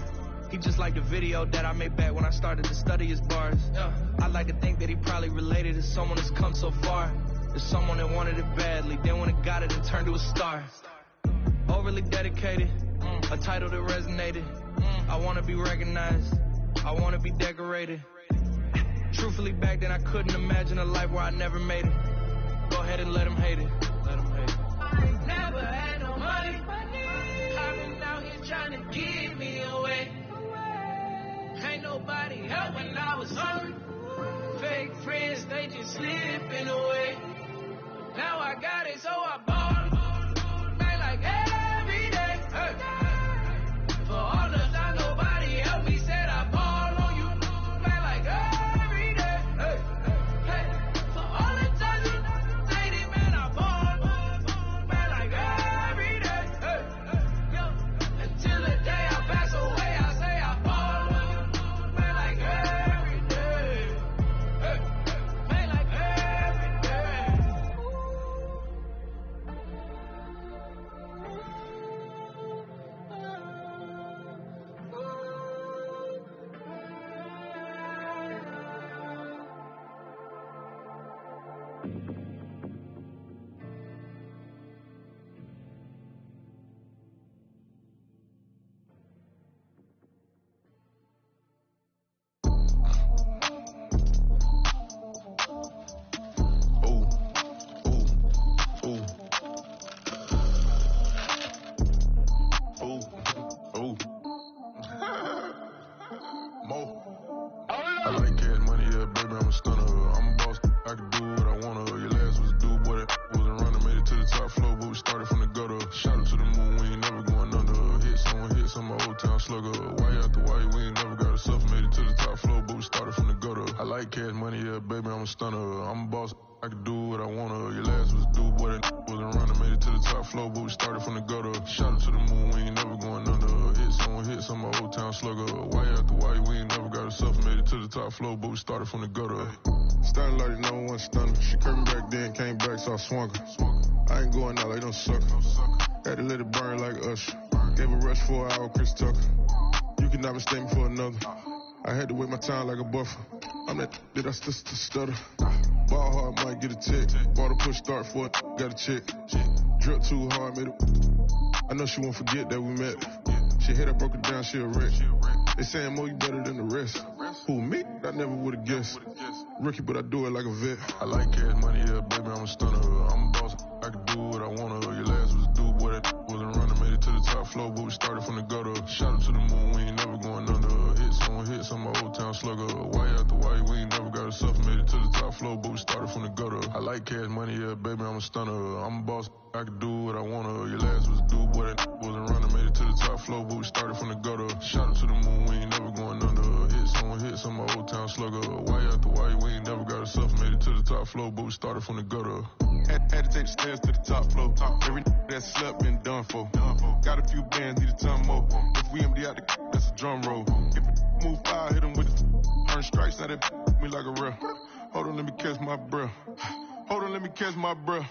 He just liked the video that I made back when I started to study his bars. I like to think that he probably related to someone that's come so far. There's someone that wanted it badly, then when it got it, it turned to a star. Overly dedicated, a title that resonated. I wanna be recognized, I wanna be decorated. Truthfully, back then I couldn't imagine a life where I never made it. Go ahead and let them hate it. Let them hate it. I ain't never had no money. I've been out here trying to give me away. Ain't nobody helping, I was hungry. Fake friends, they just slipping away. Now I got it, so I bought them. Man, like every day. Hey. For all the time nobody helped me, said I ball on you. Man, like every day. Hey. Hey. For all the times you dated, man, I ball. Man, like every day. Hey. Yo. Until the day I pass away, I say I ball on you. Man, like every day. Hey. Man, like every day. I like cash money, yeah, baby, I'm a stunner. I'm a boss, I can do what I wanna. Your last was a dude, boy, that wasn't running. Made it to the top floor, but we started from the gutter. Shout out to the moon, we ain't never going under. Hit some my old town slugger. Why after why, we ain't never got a suffer. Made it to the top floor, but we started from the gutter. I like cash money, yeah, baby, I'm a stunner. I'm a boss, I can do what I wanna. Your last was a dude, boy, that wasn't running. Made it to the top floor, but we started from the gutter. Shout out to the moon, we ain't never going under. Hit some my old town slugger. Why after why, we ain't never got a suffer. Made it to the top floor, but we started from the gutter. Started like no one stunner. She curved back then, came back, so I swung her. I ain't going out like no sucker. Had to let it burn like Usher. Gave a rush for an hour, Chris Tucker. You can never mistake me for another. I had to wait my time like a buffer. I'm that I still stutter. Ball hard, might get a tick. Bought a push start for it, got a chick. Drip too hard, made it. I know she won't forget that we met. She hit, I broke it down, she a wreck. They saying, Mo, you better than the rest. Who, me? I never would've guessed. Rookie, but I do it like a vet. I like cash money, yeah, baby, I'm a stunner. I'm a boss, I can do what I wanna. Your last was a dude, boy, that wasn't running. Made it to the top floor, but we started from the gutter. Shot up to the moon, we ain't never going under. Hits on my old town slugger. Why after why, we ain't never got a suffer. Made it to the top floor, but we started from the gutter. I like cash money, yeah, baby, I'm a stunner. I'm a boss, I can do what I wanna. Your last was a dude, boy, that wasn't running. Made it to the top floor, but we started from the gutter. Shot up to the moon, we ain't never going under. Hits on my old town slugger. Why after why, we ain't never got a suffer. Made it to the top floor, but we started from the gutter. Had to take the stairs to the top floor. Every that slept been done for. Got a few bands, need a ton more. If we empty out the that's a drum roll. If a move fire, hit him with the earn strikes, now that me like a real. Hold on, let me catch my breath. Hold on, let me catch my breath.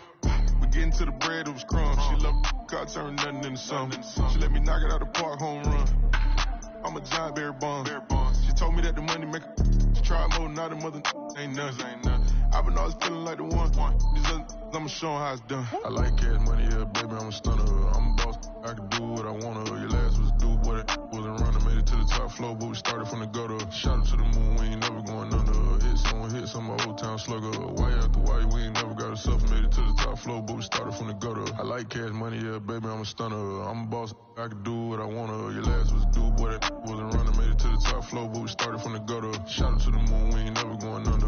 We getting to the bread, it was crumbs. She loved car, turned nothing into something. She let me knock it out the park, home run. I'm a giant bear bond. She told me that the money make she tried more, now the mother ain't nothing. I've been always feeling like the one. I'ma show 'em how it's done. I like cash money, yeah, baby, I'm a stunner. I'm a boss, I can do what I wanna. Your last was a dude, boy, that wasn't running. Made it to the top floor, but we started from the gutter. Shot up to the moon, we ain't never going under. Hits on my old town slugger. Why after why, we ain't never got a suffer. Made it to the top floor, but we started from the gutter. I like cash money, yeah, baby, I'm a stunner. I'm a boss, I can do what I wanna. Your last was a dude, boy, that wasn't running. Made it to the top floor, but we started from the gutter. Shot up to the moon, we ain't never going under.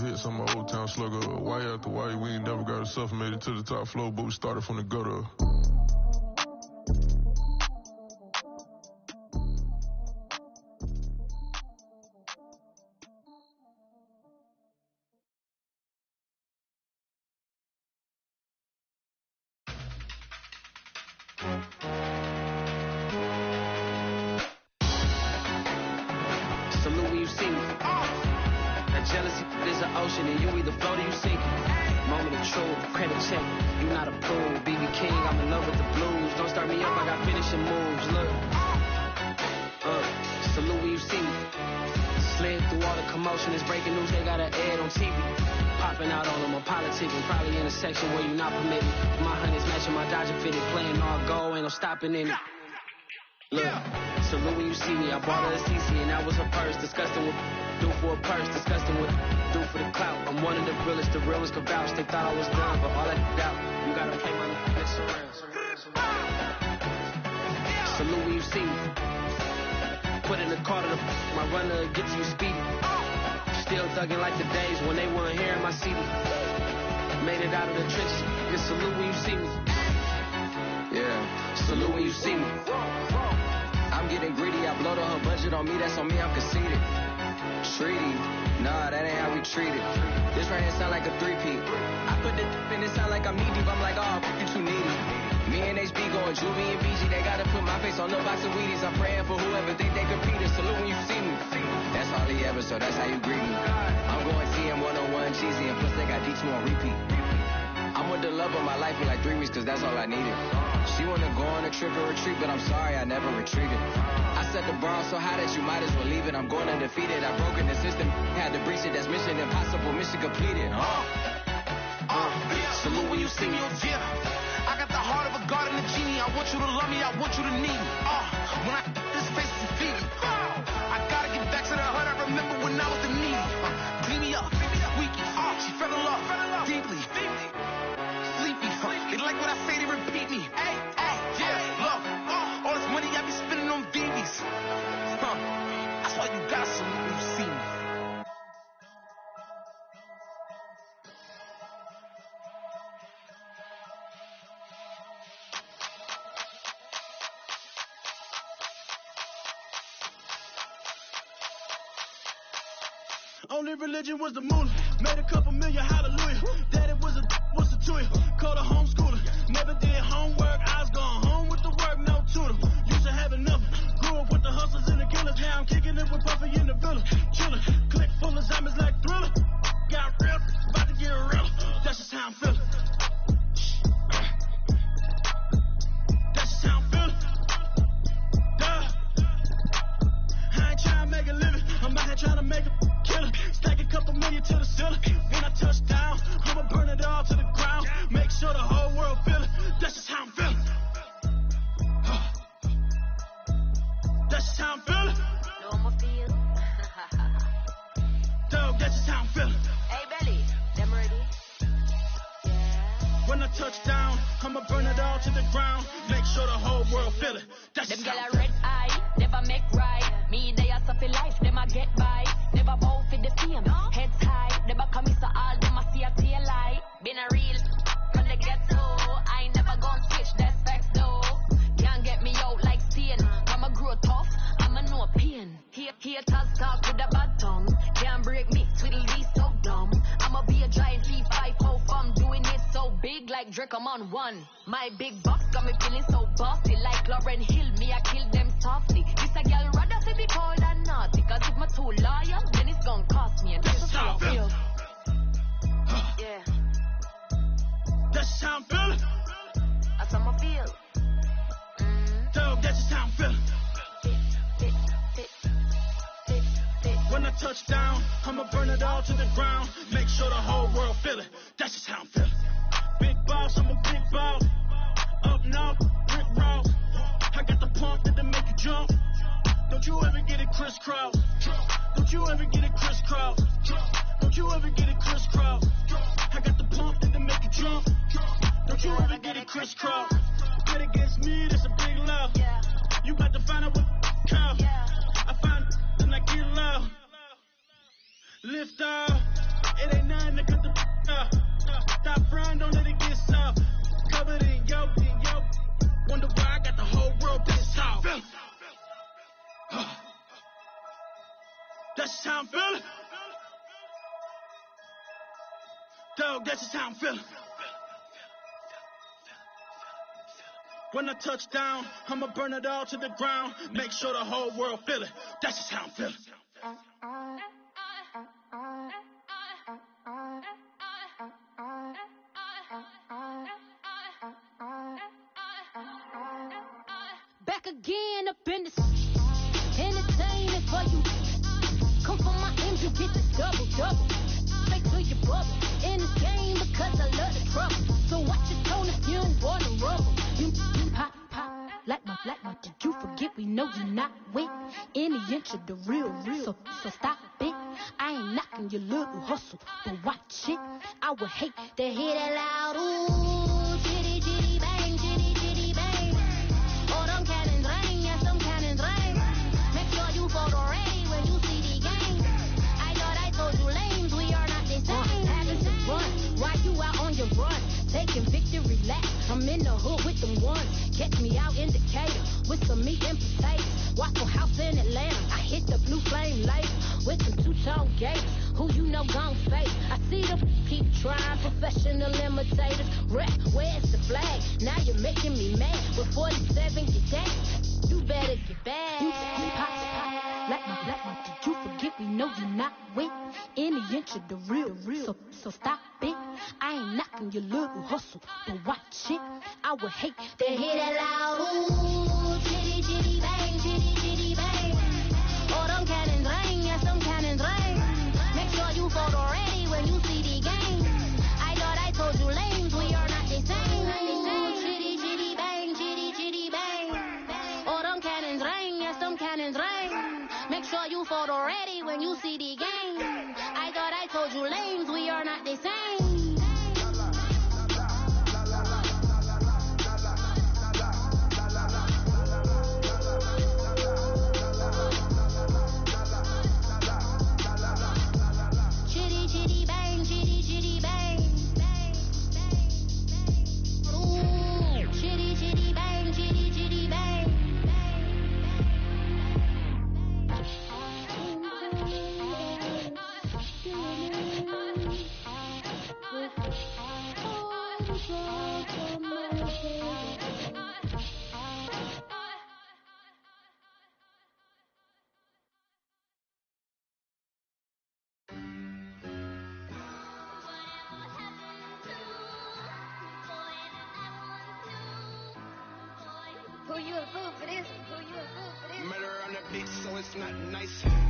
Hits on my old town slugger. Why after why, we ain't never got a suffer. Made it to the top floor, but we started from the gutter. Salute when you see me. That jealousy is an ocean, and you either float or you sink. Moment of truth, credit check, you not approved. BB King, I'm in love with the blues. Don't start me up, I got finishing moves. Look, salute when you see me. Slid through all the commotion, it's breaking news, they got an ad on TV. Popping out on them, I'm politicking, probably in a section where you not permitted. My honey's matching my Dodger fitted, playing all go, ain't no stopping in it. Look, salute when you see me, I bought her a CC and that was her purse. Disgusting with do for a purse, disgusting with do for the clout. I'm one of the realest, the real ones could vouch. They thought I was done, but all that doubt, you gotta play my next around. Salute when you see me. Put in the car to my runner, get to you speedy. Still thugging like the days when they weren't hearing my CD. Made it out of the trenches, just salute when you see me. Yeah, salute when you see me. I'm getting greedy, I blowed on her budget on me, that's on me, I'm conceited. Treaty, nah, that ain't how we treat it. This right here sound like a three-peat. I put the in it sound like I'm knee deep, I'm like, oh, you too needy. Me and HB going Rwby and BG, they gotta put my face on the box of Wheaties. I'm praying for whoever think they competed. Salute when you see me. That's all he ever, so that's how you greet me. I'm going TM 101 cheesy, and plus they got D2 on repeat. I'm with the love of my life for like 3 weeks, cause that's all I needed. She wanna go on a trip or retreat, but I'm sorry, I never retreated. I set the bar so high that you might as well leave it. I'm going undefeated, I've broken the system, had to breach it, that's mission impossible, mission completed. Salute when you see me. I got the heart of a god and a genie. I want you to love me, I want you to need me. When I this face is defeated. I gotta get back to the hood, I remember when I was the needy. Clean me up, squeaky. She fell in love, deeply. Sleepy, they like what I say, they repeat me. Yeah, look, all this money I be spending on BBs. That's why you gotta salute when you see me. Only religion was the moolah. Made a couple million, hallelujah. Daddy was a tutor. Called a homeschooler. Never did homework. I was going home with the work, no tutor. Used to have enough. Grew up with the hustlers and the killers. Now I'm kicking it with Puffy in the villa. Chiller. Click full of zombies like Thriller. Got real. About to get real. That's just how I'm feeling. That's just how I'm feeling. Duh. I ain't trying to make a living. I'm out here trying to make a killer. Stack a couple million to the ceiling. When I touch down, I'ma burn it all to the ground. Make sure the whole world feel it. That's just how I'm feeling. That's just how I'm feeling. touch down, I'ma burn it all to the ground. Make sure the whole world feel it. That's them girl a red eye, never make right. Me they are suffer life, them a get by. Never bow for the fame, heads high. Never come so all them a see a tail light. Been a real from the ghetto. I ain't never gon' switch, that's facts though. Can't get me out like stain. I'ma grow tough, I'ma know pain. Haters talk with a bad tongue. Can't break me, twiddly so dumb. I'ma be a giant T5 from doing it so big like Drake, I'm on one. My big box got me feeling so bossy like Lauren Hill. Me, I kill them softly. This a girl rather to be cold than naughty. Cause if my too loyal, then it's gonna cost me. And that's how I feel. Yeah. That's how I'm feeling. That's how I feel. Dog, that's just how I'm feeling. When I touch down, I'ma burn it all to the ground. Make sure the whole world feel it. That's just how I'm feeling. Big boss, I'm a big boss. Up north, Rick Ross. I got the pump that'll make you jump. Don't you ever get it crisscross. Don't you ever get it crisscross. Don't you ever get it crisscross. I got the pump that'll make you jump. Don't you ever get it crisscross. Bet against me, that's a big love. You about to find out what cow. I find and I get loud. Lift off. It ain't nothing to cut the off. Stop frying, don't let it get soft. Covered in yolk. Wonder why I got the whole world pissed off. That's just how I'm feeling. Dog, that's just how I'm feeling. When I touch down, I'ma burn it all to the ground. Make sure the whole world feel it. That's just how I'm feeling. Back again up in this entertainment for you. Come from my end, you get the double. Straight to your bubble. In this game because I love the trouble. So watch your tone if you don't wanna rubble. You pop like my did you forget we know you not with any inch of the real. So stop it. I ain't knocking your little hustle, but watch it. I would hate to hear that loud ooh, chitty chitty bang, chitty chitty bang. Oh, them cannons ring, yes, them cannons ring. Make sure you photo ready when you see the game. I thought I told you lames, we are not the same. Having some fun, while you out on your run, taking victory laps. I'm in the hood with them ones. Catch me out in Decatur with some meat and potatoes. Waffle House in Atlanta. I hit the blue flame later with some two-tone gators. Who you know gon' face? I see them keep trying. Professional imitators. Rap, where's the flag? Now you're making me mad. With 47 get that, you better get back. You pop. Like my did you forget we know you not with any inch of the real. So stop it. I ain't knocking your little hustle, but watch it. I would hate to hear that loud ooh, chitty chitty bang, chitty chitty bang. Oh, them cannons ring, yes, them cannons ring. Make sure you photo ready when you see the game. I thought I told you lames, we are not the same. Chitty chitty bang, chitty chitty bang. Oh, them cannons ring, yes, them cannons ring. Make sure you photo ready when you see the game. I thought I told you lames, we are not the same.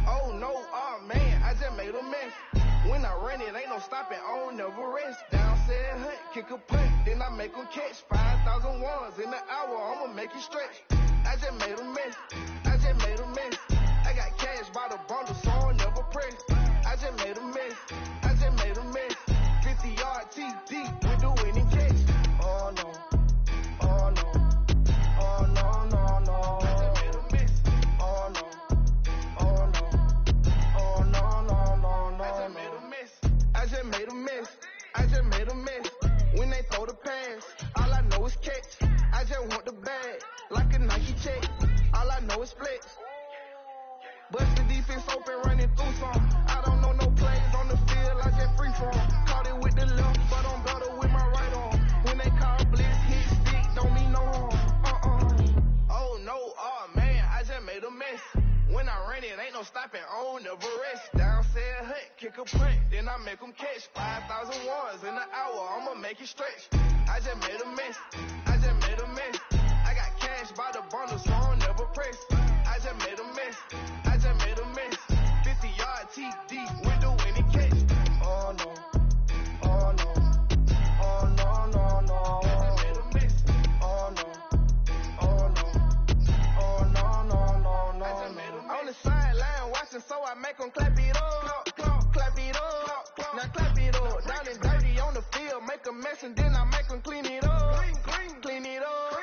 Oh no, oh man, I just made a mess. When I run it, ain't no stopping, I don't never rest. Downstairs hunt, kick a punt, then I make them catch 5,000 ones in an hour, I'ma make it stretch. I just made a mess, I got cash by the bundle, so I'll never press. I just made a mess, 50 yard TD, we do any catch. rest. Down said hut, kick a punt, then I make them catch 5,000 ones in an hour, I'ma make it stretch. I just made a mess, I just made a mess. I got cash by the bundle, so I don't never press. I just made a mess, I just made a mess. 50-yard TD with the winning catch. Oh no, oh no, oh no, no, no. I just made a mess. Oh no, oh no, oh no, no, no, no. I just made a mess. On the sideline watching, so I make them clap it up, clap it up. Now clap it up. Down and dirty on the field, make a mess and then I make them clean it up, clean it up.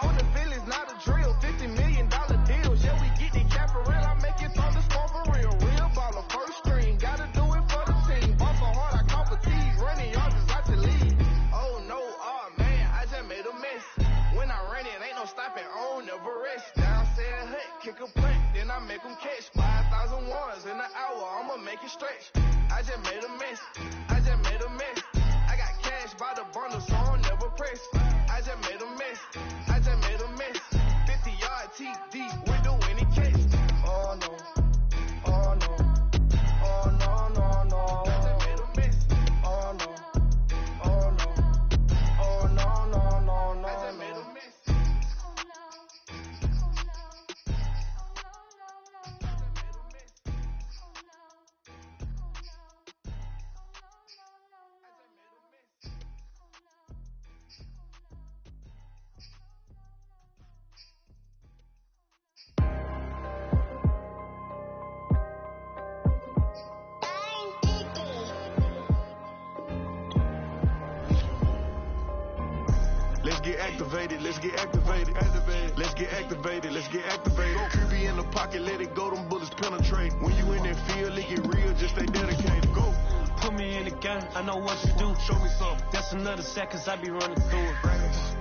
On the village, not a drill. $50 million deals. Yeah, we get the cap for real. I make it on the score for real. Real baller, first string. Gotta do it for the team. Ball so hard, I call fatigue. Running yards is out the lead. Oh no, oh man, I just made a mess. When I run it, ain't no stopping on, never rest. Down said hut, kick a punt, then I make them catch 5,000 ones in an hour. I'ma make it stretch. I just made a mess. I just made a mess. I got cash by the bundle, so I don't never press. I just made a mess. I just made a mess. 50-yard TD with the winning catch. Oh no, oh no, oh no, no, no. I just made a mess. Oh no, oh no, oh no, no, no, no. I just made a mess. Let's get activated, let's get activated, let's get activated, let's get activated. Rwby in the pocket, let it go, them bullets penetrate. When you in that field, it get real, just stay dedicated. Go. Put me in the game, I know what to do. Show me something. That's another seconds, I be running through it.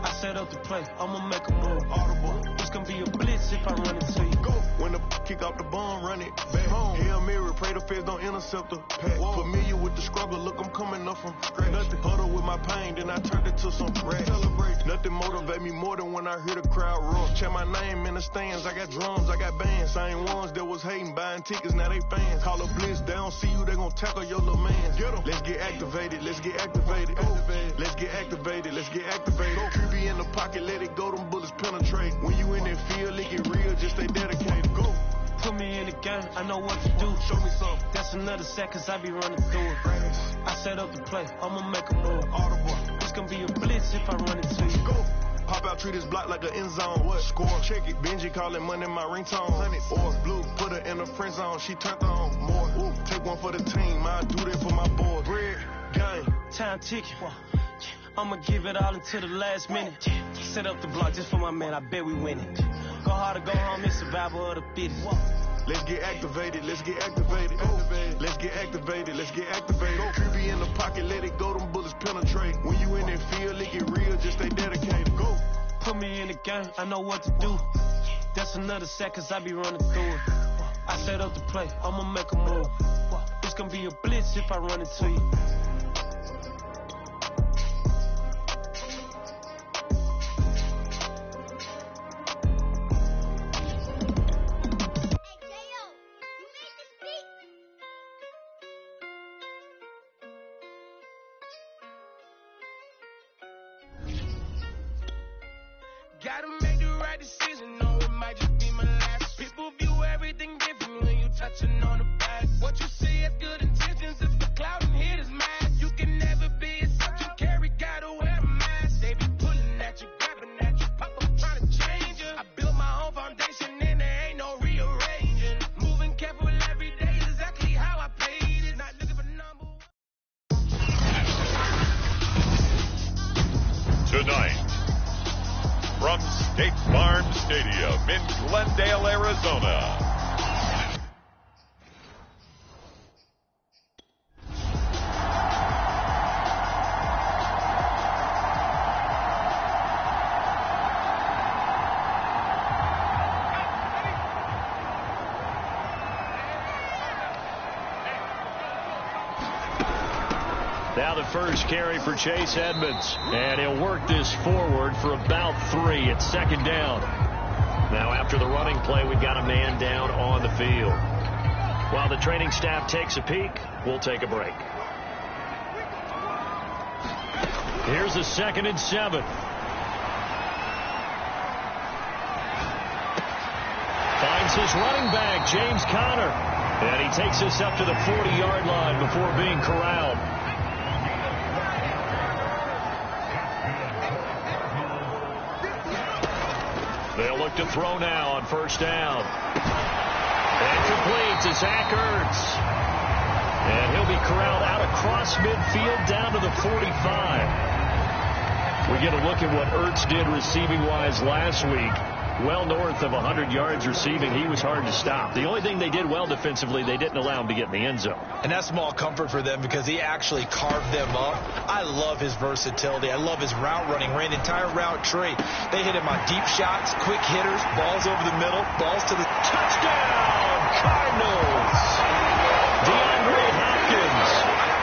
I set up the play, I'ma make a move. Audible. It's gonna be a blitz if I run into you. Go. When the kick off the bomb, run it back home. Hail Mary, pray the feds don't intercept the pack. Familiar with the struggle, look, I'm coming up from scratch. Nothing huddle with my pain, then I turned it to some rap. Celebrate. Nothing motivate me more than when I hear the crowd roar. Check my name in the stands, I got drums, I got bands. Same ones that was hating, buying tickets, now they fans. Call a blitz, they don't see you, they gon' tackle your little man. Get 'em. Let's get activated, let's get activated. Let's get activated, let's get activated. Rwby in the pocket, let it go, them bullets penetrate. When you in that field, it get real, just stay dedicated. Go. Put me in the game, I know what to do. Show me something. That's another seconds, I be running through it. I set up the play, I'ma make a move. Audible. It's gonna be a blitz if I run into you. Go. Pop out, treat this block like an end zone. What? Score, check it. Benji calling money my ringtone. 100 or blue, put her in a friend zone. She turned on more. Ooh, take one for the team. I do that for my boy. Bread, game. Time ticking. I'ma give it all until the last minute. Set up the block just for my man, I bet we win it. Go hard or go home, it's survival of the fittest. Let's get activated, let's get activated. Let's get activated, let's get activated. Rwby in the pocket, let it go, them bullets penetrate. When you in that field, it get real, just stay dedicated. Go. Put me in the game, I know what to do. That's another seconds, I be running through it. I set up the play, I'ma make a move. It's gonna be a blitz if I run into you. Gotta make the right decision, no, it might just be my last. People view everything different when you touching on the past. What you see is good intentions, it's the cloud and hit is mask. You can never be a subject carry, gotta wear a mask. They be pulling at you, grabbing at you, pop up trying to change you. I built my own foundation and there ain't no rearranging. Moving careful every day is exactly how I played it. Not looking for number one. Tonight, from State Farm Stadium in Glendale, Arizona. Now the first carry for Chase Edmonds, and he'll work this forward for about 3. It's second down. Now after the running play, we've got a man down on the field. While the training staff takes a peek, we'll take a break. Here's a 2nd and 7. Finds his running back, James Conner. And he takes us up to the 40-yard line before being corralled. They'll look to throw now on 1st down. And complete to Zach Ertz. And he'll be corralled out across midfield down to the 45. We get a look at what Ertz did receiving-wise last week. Well north of 100 yards receiving. He was hard to stop. The only thing they did well defensively, they didn't allow him to get in the end zone. And that's small comfort for them because he actually carved them up. I love his versatility. I love his route running. Ran the entire route tree. They hit him on deep shots, quick hitters, balls over the middle, balls to the touchdown, Cardinals. DeAndre Hopkins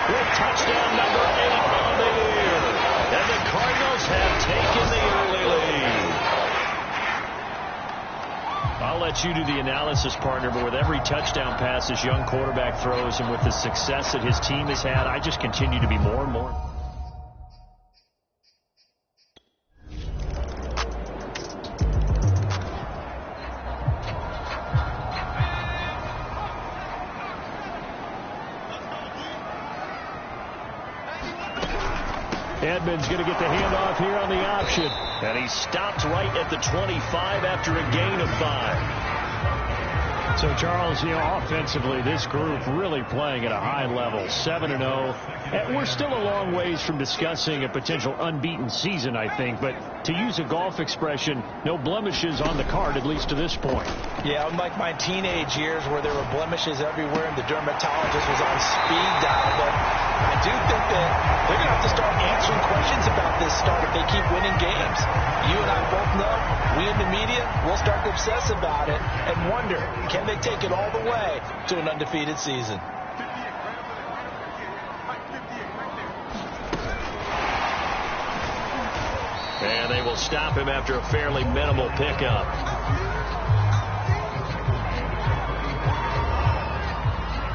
with touchdown number 8 on the year. And the Cardinals have taken the early lead. I'll let you do the analysis, partner, but with every touchdown pass this young quarterback throws and with the success that his team has had, I just continue to be more and more. Edmonds going to get the handoff here on the option. And he stopped right at the 25 after a gain of 5. So, Charles, offensively, this group really playing at a high level, 7-0. And we're still a long ways from discussing a potential unbeaten season, I think. But to use a golf expression, no blemishes on the card, at least to this point. Yeah, unlike my teenage years where there were blemishes everywhere and the dermatologist was on speed dial. But I do think that they're going to have to start answering questions about this start if they keep winning games. You and I both know, we in the media, we'll start to obsess about it and wonder, can they take it all the way to an undefeated season? And they will stop him after a fairly minimal pickup.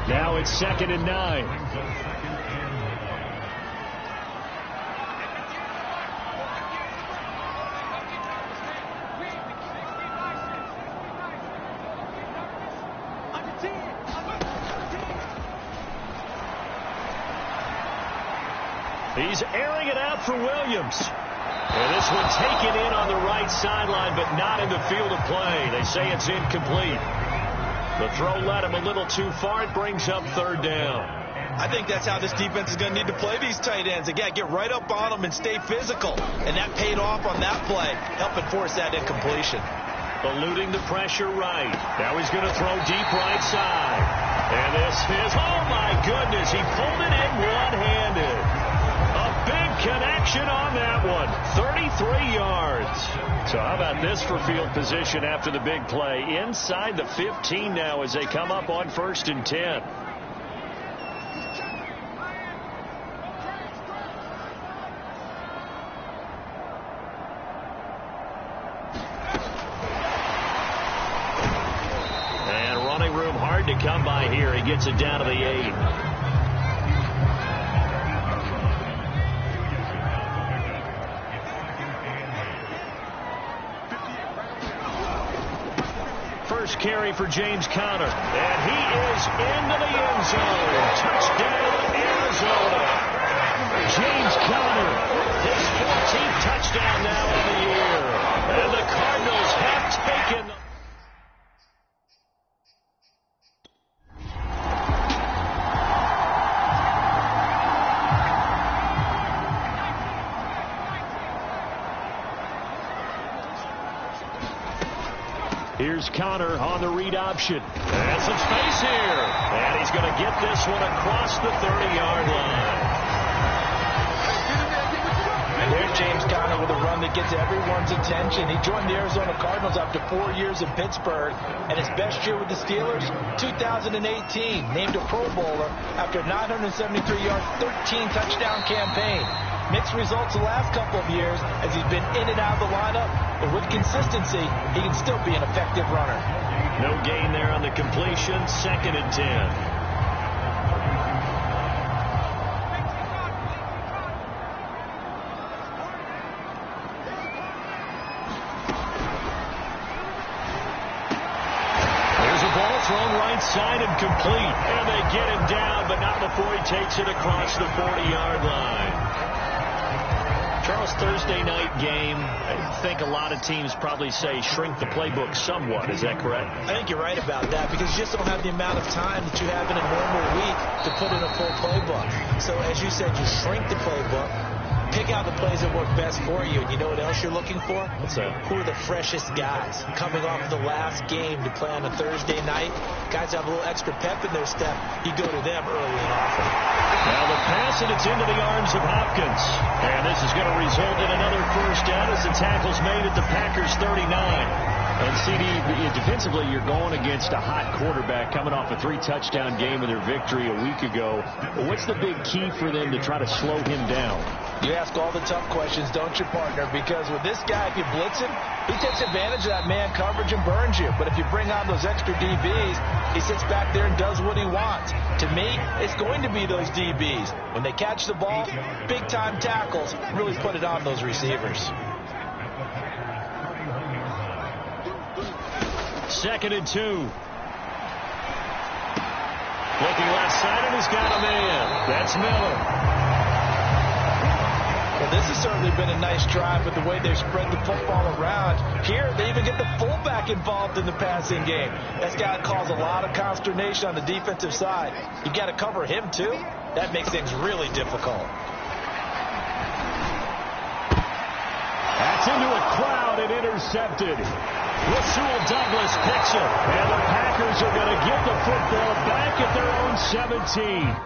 Now it's 2nd and 9. He's airing it out for Williams. And this one taken in on the right sideline, but not in the field of play. They say it's incomplete. The throw led him a little too far. It brings up 3rd down. I think that's how this defense is going to need to play these tight ends. Again, get right up on them and stay physical. And that paid off on that play, helping force that incompletion. Eluding the pressure right. Now he's going to throw deep right side. And this is, oh my goodness, he pulled it in one-handed. A big connection on that one. 33 yards. So how about this for field position after the big play? Inside the 15 now as they come up on 1st and 10. And running room hard to come by here. He gets it down to the 8. First carry for James Conner. And he is into the end zone. Touchdown, Arizona. James Conner, his 14th touchdown now of the year. And the Cardinals have taken. Here's Conner on the read option. And some space here. And he's going to get this one across the 30-yard line. And there's James Conner with a run that gets everyone's attention. He joined the Arizona Cardinals after 4 years in Pittsburgh. And his best year with the Steelers, 2018. Named a Pro Bowler after a 973-yard, 13-touchdown campaign. Mixed results the last couple of years as he's been in and out of the lineup, but with consistency, he can still be an effective runner. No gain there on the completion. 2nd and 10. Thrown right side and complete. And they get him down, but not before he takes it across the 40-yard line. Charles, Thursday night game, I think a lot of teams probably say shrink the playbook somewhat. Is that correct? I think you're right about that because you just don't have the amount of time that you have in a normal week to put in a full playbook. So as you said, you shrink the playbook. Pick out the plays that work best for you. And you know what else you're looking for? What's that? Who are the freshest guys coming off of the last game to play on a Thursday night? Guys have a little extra pep in their step. You go to them early and often. Now the pass, and it's into the arms of Hopkins. And this is going to result in another first down as the tackle's made at the Packers' 39. And CD, defensively, you're going against a hot quarterback coming off a 3-touchdown game in their victory a week ago. What's the big key for them to try to slow him down? You ask all the tough questions, don't you, partner? Because with this guy, if you blitz him, he takes advantage of that man coverage and burns you. But if you bring on those extra DBs, he sits back there and does what he wants. To me, it's going to be those DBs. When they catch the ball, big-time tackles really put it on those receivers. 2nd and 2. Looking left side, and he's got a man. That's Miller. Well, this has certainly been a nice drive with the way they've spread the football around. Here, they even get the fullback involved in the passing game. That's got to cause a lot of consternation on the defensive side. You got to cover him, too. That makes things really difficult. That's into a crowd and intercepted. Rasul Douglas picks it, and the Packers are going to get the football back at their own 17.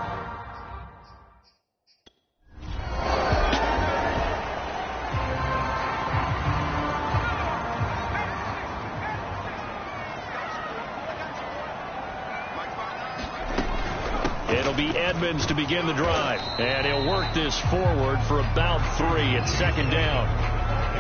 It'll be Edmonds to begin the drive, and he'll work this forward for about 3 at 2nd down.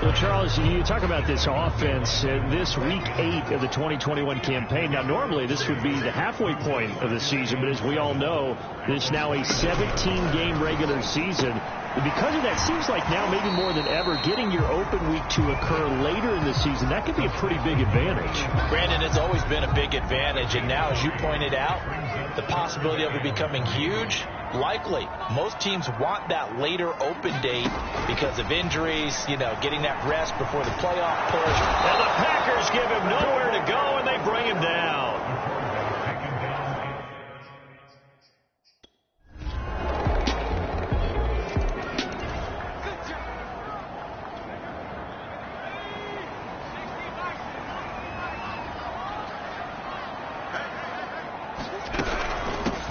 Well, Charles, you talk about this offense, this week 8 of the 2021 campaign. Now, normally this would be the halfway point of the season, but as we all know, this is now a 17-game regular season. Because of that, seems like now maybe more than ever, getting your open week to occur later in the season, that could be a pretty big advantage. Brandon, it's always been a big advantage, and now, as you pointed out, the possibility of it becoming huge, likely. Most teams want that later open date because of injuries, getting that rest before the playoff push. And the Packers give him nowhere to go, and they bring him down.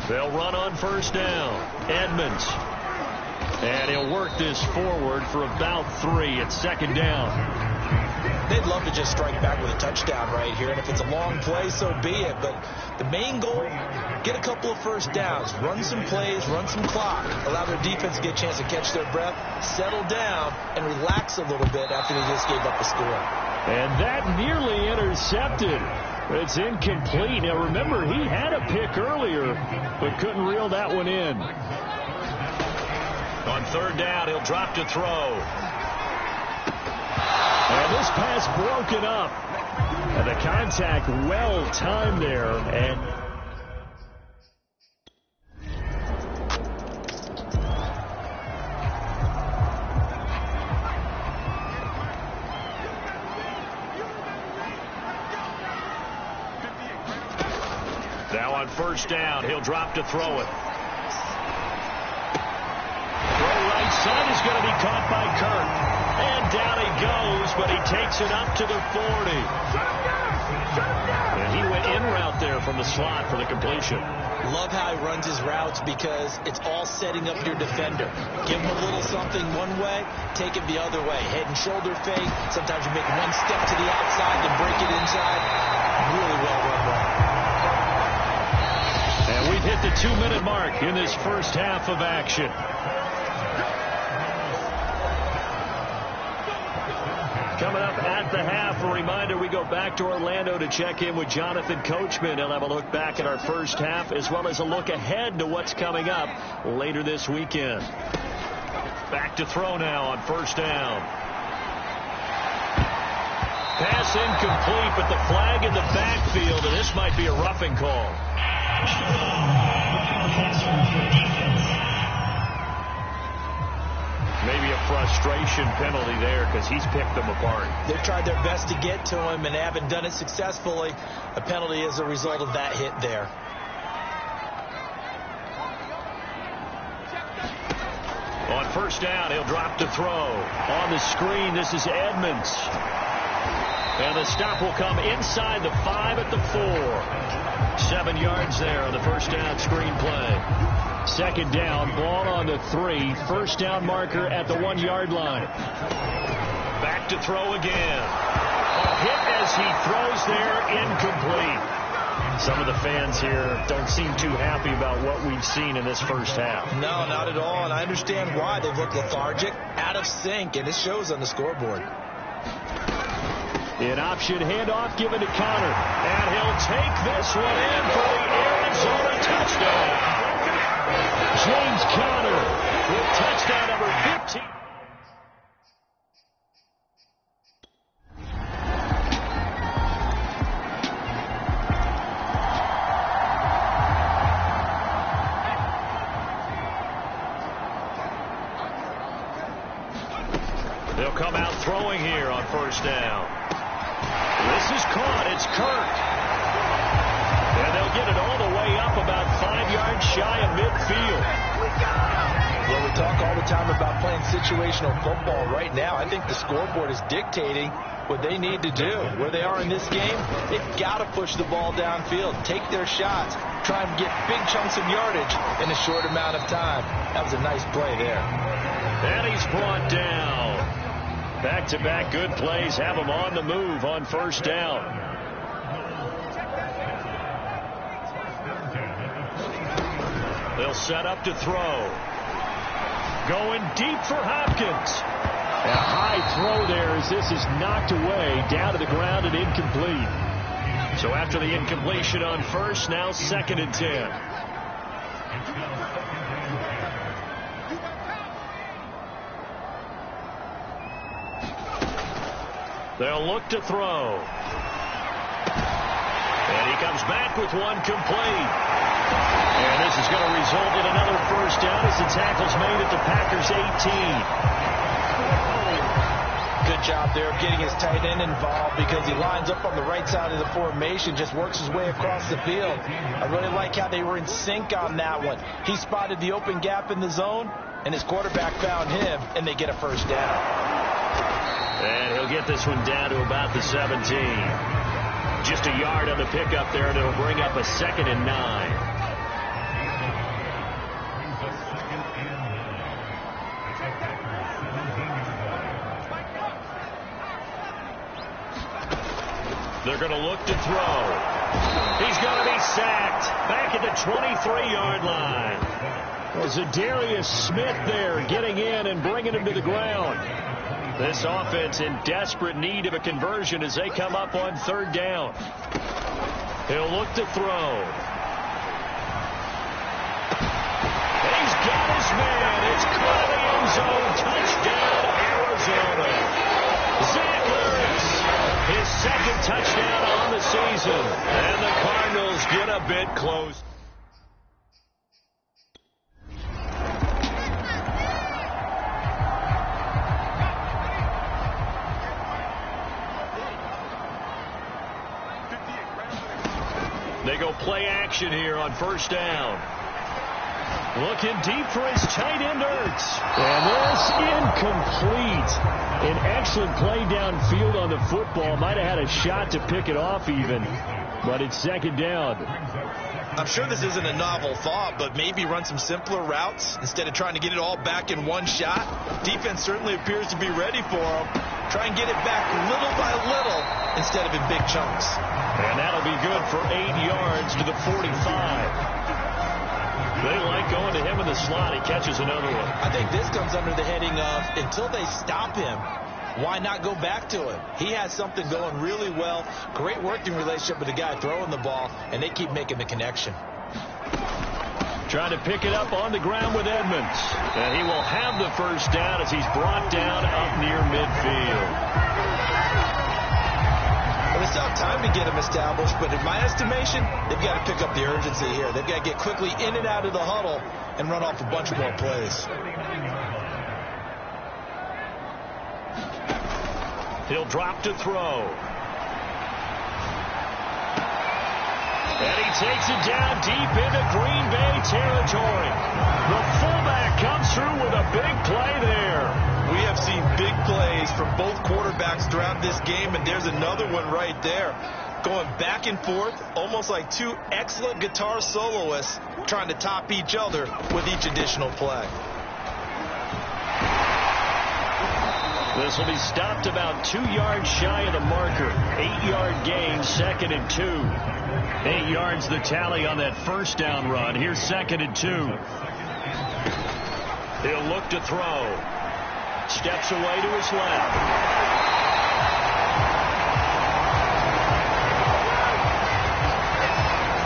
They'll run on first down. Edmonds. And he'll work this forward for about 3 at 2nd down. They'd love to just strike back with a touchdown right here. And if it's a long play, so be it. But the main goal, get a couple of first downs. Run some plays, run some clock. Allow their defense to get a chance to catch their breath, settle down, and relax a little bit after they just gave up a score. And that nearly intercepted. It's incomplete. Now, remember, he had a pick earlier, but couldn't reel that one in. On 3rd down, he'll drop to throw. And this pass broken up. And the contact well timed there. And now on 1st down, he'll drop to throw it. Throw right side is going to be caught by Kirk. And down he goes, but he takes it up to the 40. And he went in route there from the slot for the completion. Love how he runs his routes because it's all setting up your defender. Give him a little something one way, take it the other way. Head and shoulder fake. Sometimes you make one step to the outside, then break it inside. Really well run route. And we've hit the 2-minute mark in this first half of action. Coming up at the half, a reminder, we go back to Orlando to check in with Jonathan Coachman. He'll have a look back at our first half as well as a look ahead to what's coming up later this weekend. Back to throw now on first down. Pass incomplete, but the flag in the backfield, and this might be a roughing call. Maybe a frustration penalty there because he's picked them apart. They've tried their best to get to him and haven't done it successfully. A penalty as a result of that hit there. On first down, he'll drop to throw. On the screen, this is Edmonds. And the stop will come inside the 5 at the 4. 7 yards there on the first down screen play. Second down, ball on the 3. First down marker at the 1-yard line. Back to throw again. A hit as he throws there, incomplete. Some of the fans here don't seem too happy about what we've seen in this first half. No, not at all, and I understand why. They've looked lethargic, out of sync, and it shows on the scoreboard. An option handoff given to Connor, and he'll take this one in for the Arizona touchdown. James Conner with touchdown number 15. They'll come out throwing here on first down. This is caught. It's Kirk. And they'll get it all the way up about 5 yards shy of midfield. Well, we talk all the time about playing situational football. Right now, I think the scoreboard is dictating what they need to do. Where they are in this game, they've got to push the ball downfield, take their shots, try and get big chunks of yardage in a short amount of time. That was a nice play there. And he's brought down. Back-to-back good plays have him on the move on first down. They'll set up to throw. Going deep for Hopkins. A high throw there as this is knocked away down to the ground and incomplete. So after the incompletion on first, now 2nd and 10. They'll look to throw. And he comes back with one complete. And this is going to result in another first down as the tackle's made at the Packers' 18. Good job there of getting his tight end involved because he lines up on the right side of the formation, just works his way across the field. I really like how they were in sync on that one. He spotted the open gap in the zone, and his quarterback found him, and they get a first down. And he'll get this one down to about the 17. Just a yard on the pickup there, and it'll bring up a 2nd and 9. They're going to look to throw. He's going to be sacked back at the 23-yard line. Well, Zadarius Smith there getting in and bringing him to the ground. This offense in desperate need of a conversion as they come up on 3rd down. He'll look to throw. He's got his man. It's caught in the end zone. Touchdown, Arizona. Zach Ertz, his 2nd touchdown on the season. And the Cardinals get a bit close. They go play action here on first down. Looking deep for his tight end, Ertz. And this incomplete. An excellent play downfield on the football. Might have had a shot to pick it off even. But it's 2nd down. I'm sure this isn't a novel thought, but maybe run some simpler routes instead of trying to get it all back in one shot. Defense certainly appears to be ready for him. Try and get it back little by little instead of in big chunks. And that'll be good for 8 yards to the 45. They like going to him in the slot. He catches another one. I think this comes under the heading of until they stop him, why not go back to it? He has something going really well. Great working relationship with the guy throwing the ball, and they keep making the connection. Trying to pick it up on the ground with Edmonds. And he will have the first down as he's brought down up near midfield. Well, they still have time to get him established, but in my estimation, they've got to pick up the urgency here. They've got to get quickly in and out of the huddle and run off a bunch more plays. He'll drop to throw. And he takes it down deep into Green Bay territory. The fullback comes through with a big play there. We have seen big plays from both quarterbacks throughout this game, and there's another one right there. Going back and forth, almost like two excellent guitar soloists trying to top each other with each additional play. This will be stopped about 2 yards shy of the marker. 8-yard gain, 2nd and 2. 8 yards the tally on that first down run. Here's 2nd and 2. He'll look to throw. Steps away to his left.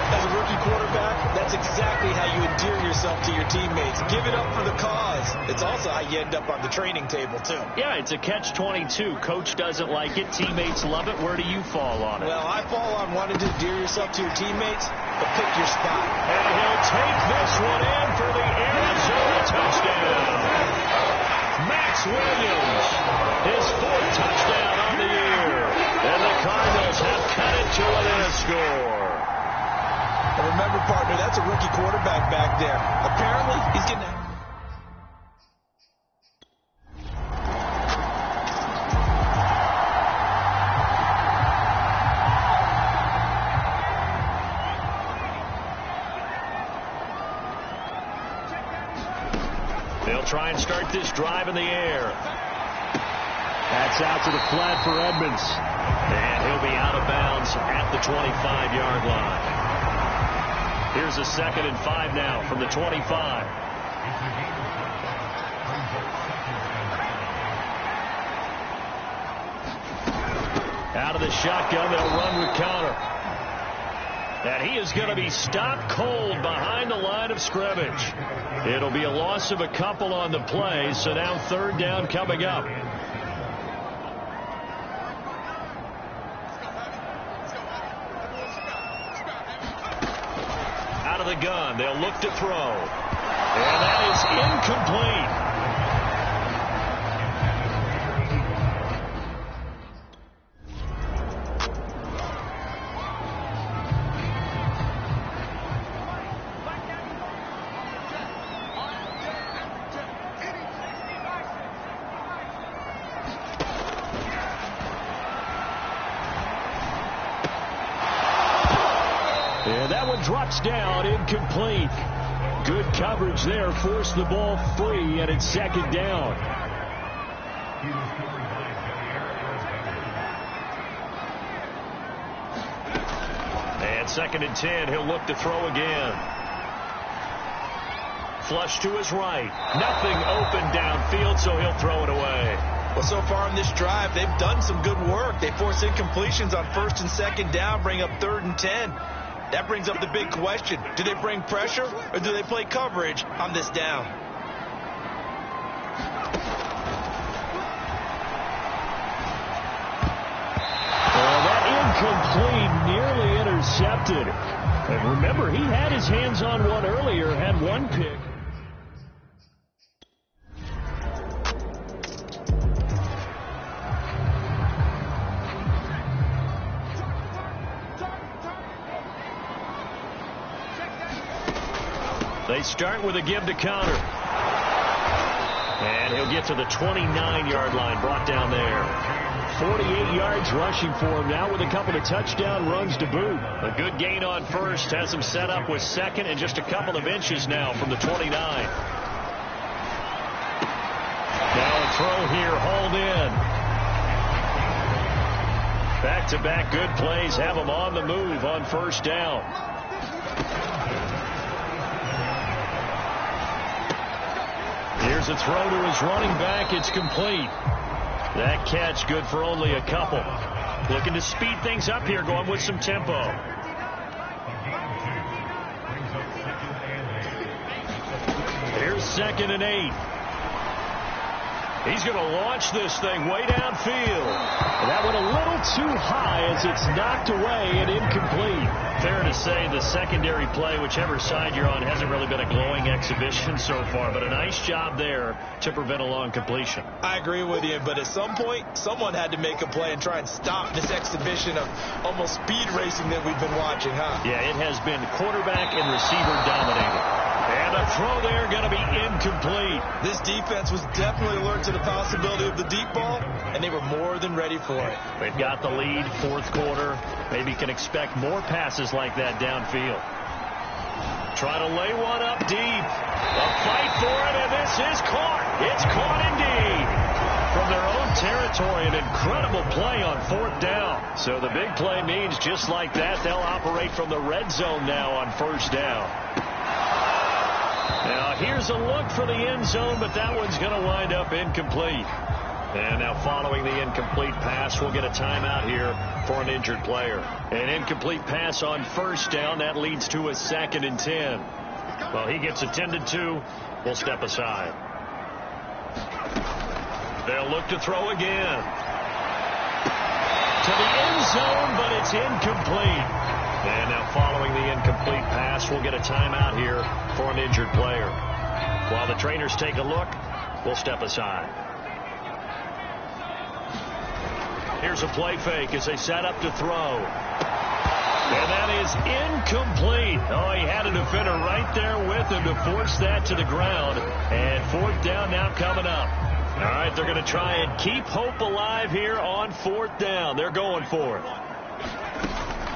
As a rookie quarterback, that's exactly how you endear yourself to your teammates. Give it up for the cause. It's also how you end up on the training table, too. Yeah, it's a catch-22. Coach doesn't like it. Teammates love it. Where do you fall on it? Well, I fall on wanting to endear yourself to your teammates, but pick your spot. And he'll take this one in for the Arizona touchdown. Max Williams, his 4th touchdown on the year. And the Cardinals have cut it to within a score. And remember, partner, that's a rookie quarterback back there. Apparently, he's getting... They'll try and start this drive in the air. That's out to the flat for Edmonds. And he'll be out of bounds at the 25-yard line. Here's a 2nd and 5 now from the 25. Out of the shotgun, they'll run with counter. And he is going to be stopped cold behind the line of scrimmage. It'll be a loss of a couple on the play, so now 3rd down coming up. Out of the gun, they'll look to throw. And that is incomplete. And that one drops down, incomplete. Good coverage there, forced the ball free, and it's 2nd down. And 2nd and 10, he'll look to throw again. Flush to his right. Nothing open downfield, so he'll throw it away. Well, so far in this drive, they've done some good work. They force incompletions on 1st and 2nd down, bring up 3rd and 10. That brings up the big question. Do they bring pressure or do they play coverage on this down? Well, that incomplete, nearly intercepted. And remember, he had his hands on one earlier, had one pick. They start with a give to counter. And he'll get to the 29-yard line, brought down there. 48 yards rushing for him now with a couple of touchdown runs to boot. A good gain on 1st, has him set up with 2nd and just a couple of inches now from the 29. Now a throw here, hauled in. Back-to-back good plays have him on the move on 1st down. Here's a throw to his running back. It's complete. That catch good for only a couple. Looking to speed things up here, going with some tempo. Here's 2nd and 8. He's going to launch this thing way downfield. And that went a little too high as it's knocked away and incomplete. Fair to say the secondary play, whichever side you're on, hasn't really been a glowing exhibition so far, but a nice job there to prevent a long completion. I agree with you, but at some point, someone had to make a play and try and stop this exhibition of almost speed racing that we've been watching, huh? Yeah, it has been quarterback and receiver dominated. And a throw there going to be incomplete. This defense was definitely alert to the possibility of the deep ball, and they were more than ready for it. They've got the lead, 4th quarter. Maybe can expect more passes like that downfield. Try to lay one up deep. A fight for it, and this is caught. It's caught indeed. From their own territory, an incredible play on 4th down. So the big play means just like that, they'll operate from the red zone now on 1st down. Now, here's a look for the end zone, but that one's going to wind up incomplete. And now following the incomplete pass, we'll get a timeout here for an injured player. An incomplete pass on 1st down. That leads to a 2nd and 10. Well, he gets attended to. We'll step aside. They'll look to throw again. To the end zone, but it's incomplete. And now following the incomplete pass, we'll get a timeout here for an injured player. While the trainers take a look, we'll step aside. Here's a play fake as they set up to throw. And that is incomplete. Oh, he had a defender right there with him to force that to the ground. And 4th down now coming up. All right, they're going to try and keep hope alive here on 4th down. They're going for it.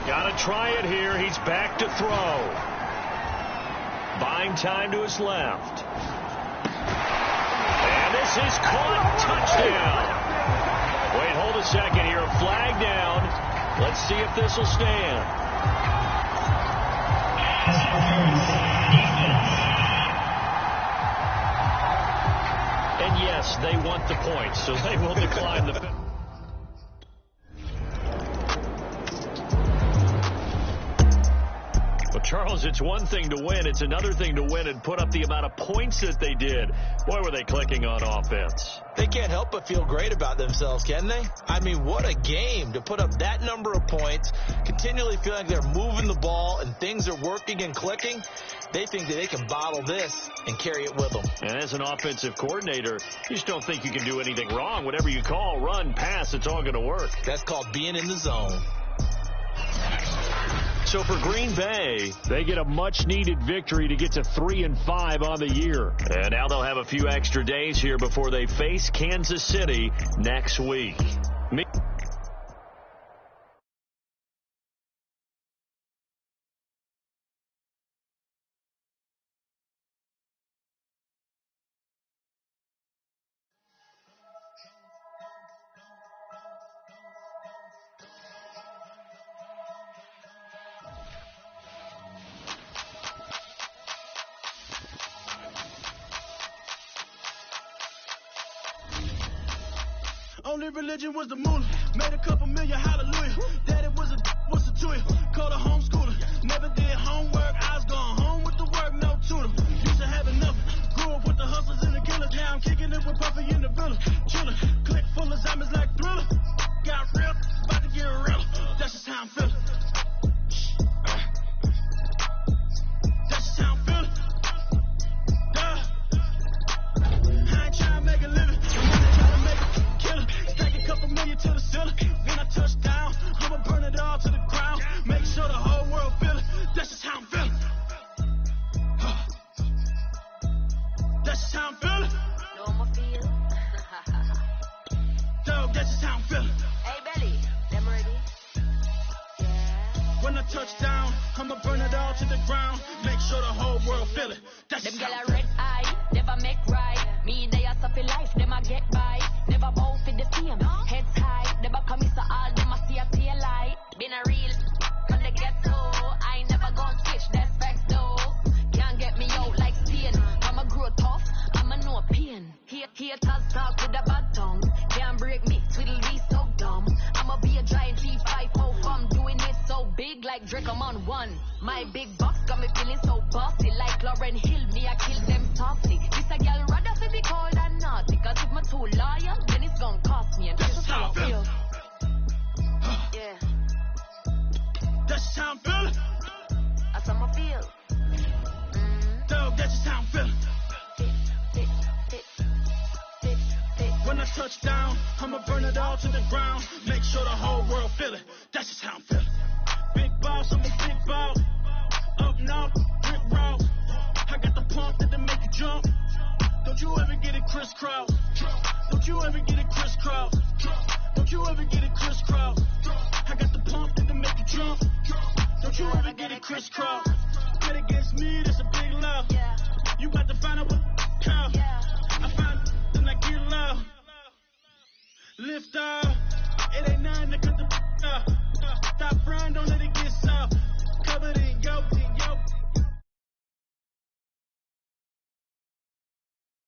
Got to try it here. He's back to throw. Buying time to his left. And this is caught. Touchdown. Wait, hold a second here. A flag down. Let's see if this will stand. And yes, they want the points, so they will decline the penalty. Well, Charles, it's one thing to win. It's another thing to win and put up the amount of points that they did. Boy, were they clicking on offense. They can't help but feel great about themselves, can they? I mean, what a game to put up that number of points, continually feel like they're moving the ball and things are working and clicking. They think that they can bottle this and carry it with them. And as an offensive coordinator, you just don't think you can do anything wrong. Whatever you call, run, pass, it's all going to work. That's called being in the zone. So for Green Bay, they get a much-needed victory to get to 3-5 on the year. And now they'll have a few extra days here before they face Kansas City next week. Only religion was the moolah. Made a couple million, hallelujah. Daddy was a tutor. Called a homeschooler. Never did homework. I was going home with the work, no tutor. Used to have enough. Grew up with the hustlers and the killers. Now I'm kicking it with Puffy in the villa. Chiller. Click full of zombies like Thriller. Got real. About to get real. That's just how I'm feeling. That's just how I'm feeling. I ain't trying to make a living. I'm trying to make a killer. Stack a couple million to the ceiling. When I touch down, I'ma burn it all to the ground. Make sure the whole world feel it. That's just how I'm feeling. That's just how I'm feeling. No, I'ma feel. Dog, that's just how I'm feeling. Hey, Belly, them ready? Yeah. When I touch down, I'ma burn it all to the ground. Make sure the whole world feel it. That's Them just gyal how a I'm feeling. red eye, never make right. Me, they a suffer life, them a get by. Never bow for the fame, heads high. Never come so all them a see a tail light. Been a real from the ghetto. I ain't never gon' switch, that's facts though. Can't get me out like Spain. I'ma grow tough, I'ma know pain. Haters talk with a bad tongue. Can't break me My big box got me feeling so bossy. Like Lauren Hill, me I kill them softly. This a girl rather fi be cold than naughty. Cause if my too loyal, then it's gonna cost me. And that's just how I feel. Yeah. That's just how I'm feeling. That's how I feel. Dog, that's just how I'm feeling. When I touch down, I'ma burn it all to the ground. Make sure the whole world feel it. That's just how I'm feeling. Big boss, I'm a big boss. Up north, brick road. I got the pump that'll make you jump. Don't you ever get it crisscross. Don't you ever get it crisscross. Don't you ever get it crisscross. I got the pump that'll make you jump. Don't you ever get it crisscross. Bet against me, that's a big love. You about to find out what cow. I find then I get love. Lift up, it ain't nothing to cut the